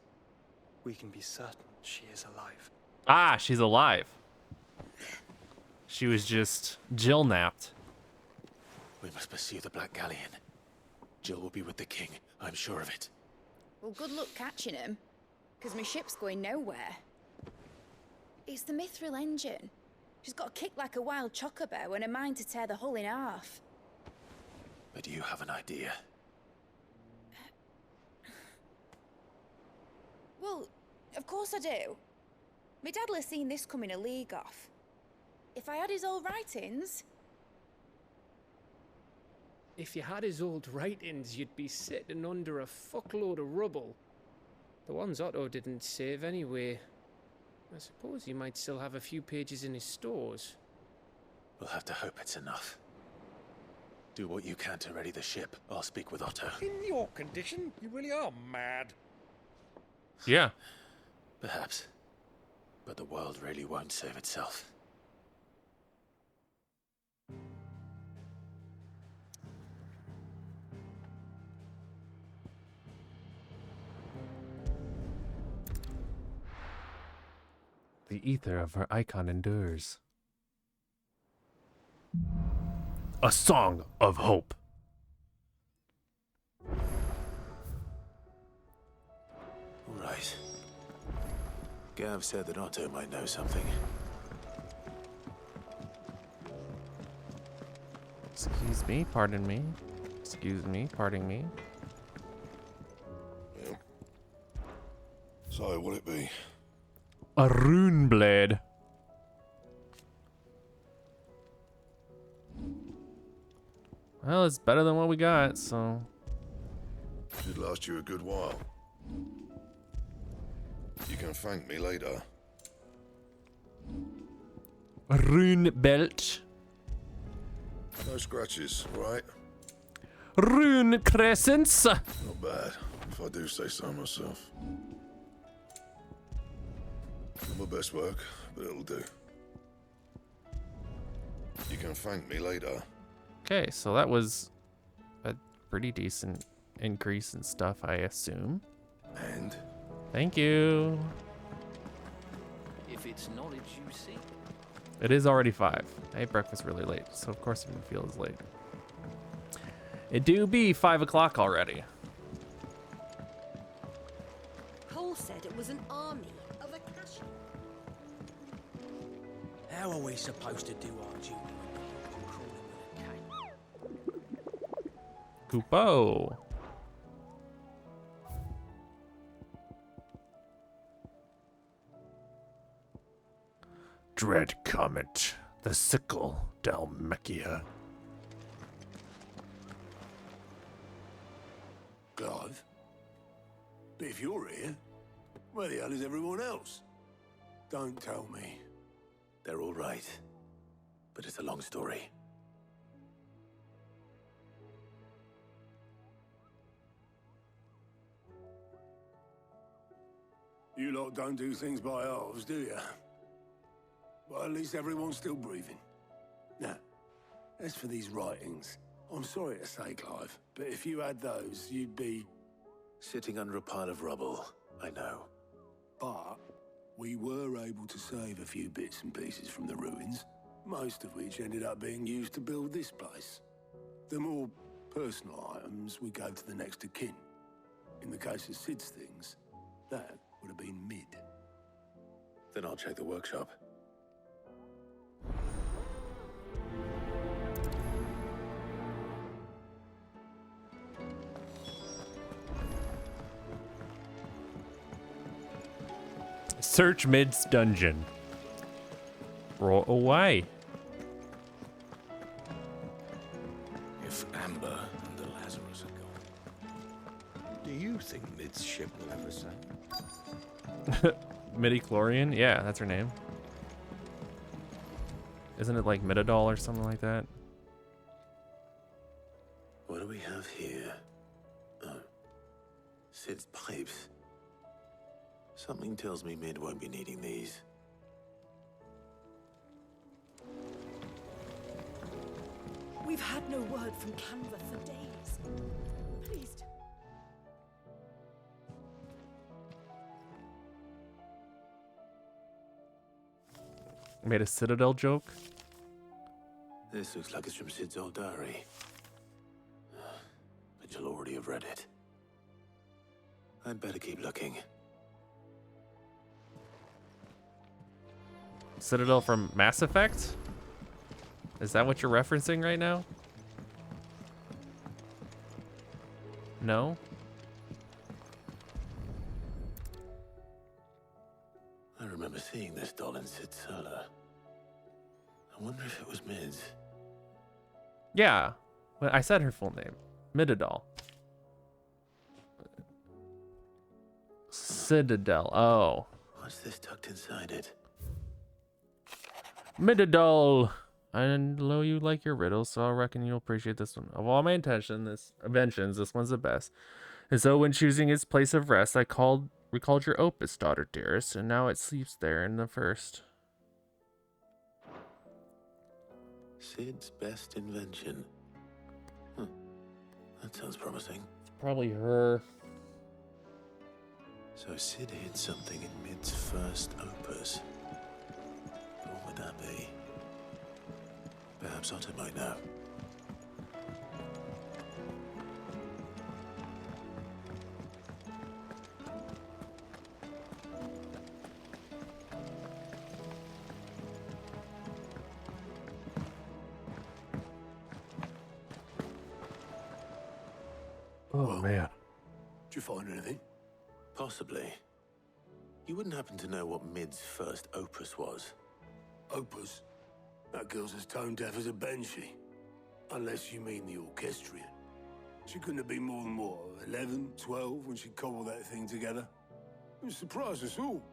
we can be certain she is alive. Ah, she's alive. She was just Jill napped. We must pursue the Black Galleon. Jill will be with the king, I'm sure of it. Well, good luck catching him, because my ship's going nowhere. It's the Mithril engine. She's got a kick like a wild chocobo and a mind to tear the hull in half. But do you have an idea? Well, of course I do. My dad'll have seen this coming a league off. If I had his old writings... If you had his old writings, you'd be sitting under a fuckload of rubble. The ones Otto didn't save anyway. I suppose he might still have a few pages in his stores. We'll have to hope it's enough. Do what you can to ready the ship. I'll speak with Otto. In your condition, you really are mad. Yeah. Perhaps. But the world really won't save itself. The ether of her icon endures. A song of hope. All right. Gav said that Otto might know something. Excuse me, pardon me. Excuse me, pardon me. Yeah. So, will it be? A rune blade. Well, it's better than what we got, so. Should last you a good while. You can thank me later. A rune belt. No scratches, right? Rune crescents. Not bad, if I do say so myself. Not my best work, but it'll do. You can thank me later. Okay, so that was a pretty decent increase in stuff, I assume. And? Thank you. If it's knowledge you seek. It is already 5. I ate breakfast really late, so of course it would feel as late. It do be 5 o'clock already. Cole said it was an army of Akashi. How are we supposed to do our duty when we're crawling with a cane? Kupo. Dread Comet, the Sickle Dalmechia. Clive? But if you're here, where the hell is everyone else? Don't tell me. They're all right. But it's a long story. You lot don't do things by halves, do you? Well, at least everyone's still breathing. Now, as for these writings, I'm sorry to say, Clive, but if you had those, you'd be... Sitting under a pile of rubble, I know. But we were able to save a few bits and pieces from the ruins, most of which ended up being used to build this place. The more personal items we gave to the next of kin. In the case of Sid's things, that would have been Mid. Then I'll check the workshop. Search Mid's dungeon. Roll away. If Amber and the Lazarus are gone, do you think Mid's ship will ever sail? Midichlorian? Yeah, that's her name. Isn't it like Midadol or something like that? What do we have here? Oh. Sid's pipes. Something tells me Mid won't be needing these. We've had no word from Canva for days. Please. Made a Citadel joke. This looks like it's from Sid's old diary. But you'll already have read it. I'd better keep looking. Citadel from Mass Effect? Is that what you're referencing right now? No? I remember seeing this doll in Sid's cellar. I wonder if it was Mid's. Yeah. Well, I said her full name. Midadol. Citadel. Oh. What's this tucked inside it? Midadol. I know you like your riddles, so I reckon you'll appreciate this one. Of all my inventions, this one's the best. And so when choosing its place of rest, I recalled your opus, daughter dearest, and now it sleeps there in the first. Sid's best invention. That sounds promising. Probably her. So Sid hid something in Mid's first opus. Perhaps Otto might know. Oh, man. Did you find anything? Possibly. You wouldn't happen to know what Mid's first opus was? Opus? That girl's as tone deaf as a banshee. Unless you mean the orchestrion. She couldn't have been more than, what, 11, 12 when she cobbled that thing together? It surprised us all.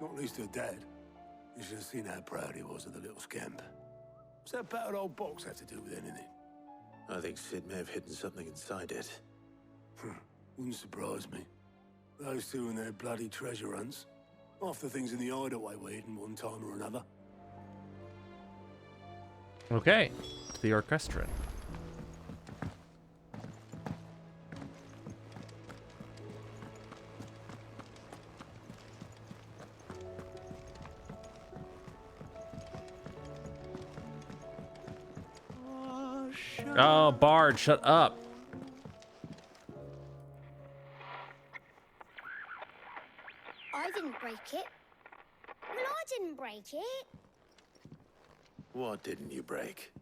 Not least her dad. You should have seen how proud he was of the little scamp. What's that battered old box have to do with anything? I think Sid may have hidden something inside it. Wouldn't surprise me. Those two and their bloody treasure hunts. Half the things in the hideaway were hidden one time or another. Okay, to the orchestrion. Oh, Bard, shut up. I didn't break it. Well, I didn't break it. What didn't you break?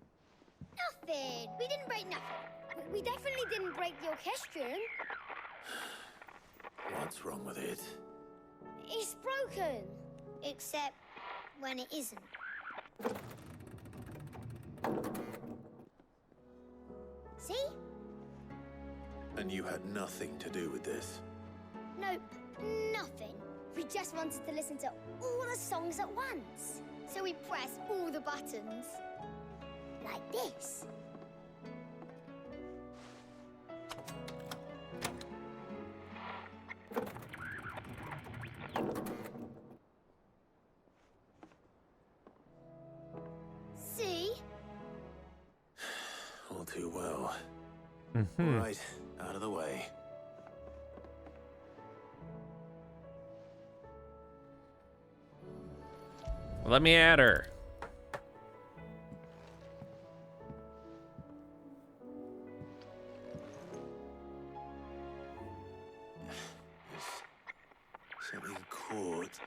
Nothing. We didn't break nothing. We definitely didn't break the orchestrion. What's wrong with it? It's broken. Except when it isn't. See? And you had nothing to do with this? Nope, nothing. We just wanted to listen to all the songs at once. So we pressed all the buttons. Like this. See? All too well. Mm-hmm. Right, out of the way. Let me at her. Something caught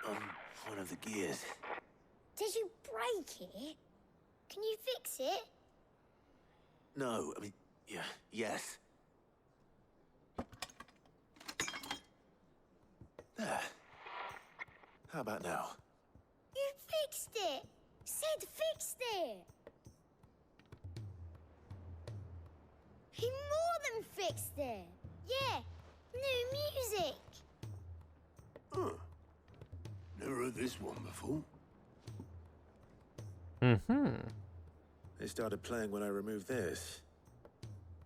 on one of the gears. Did you break it? Can you fix it? No, I mean, yeah, yes. There. How about now? You fixed it! Sid fixed it! He more than fixed it! Yeah, new music! Huh. Never heard this one before. Mm-hmm. They started playing when I removed this.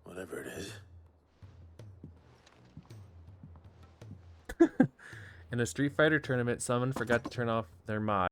Whatever it is. In a Street Fighter tournament, someone forgot to turn off their mod.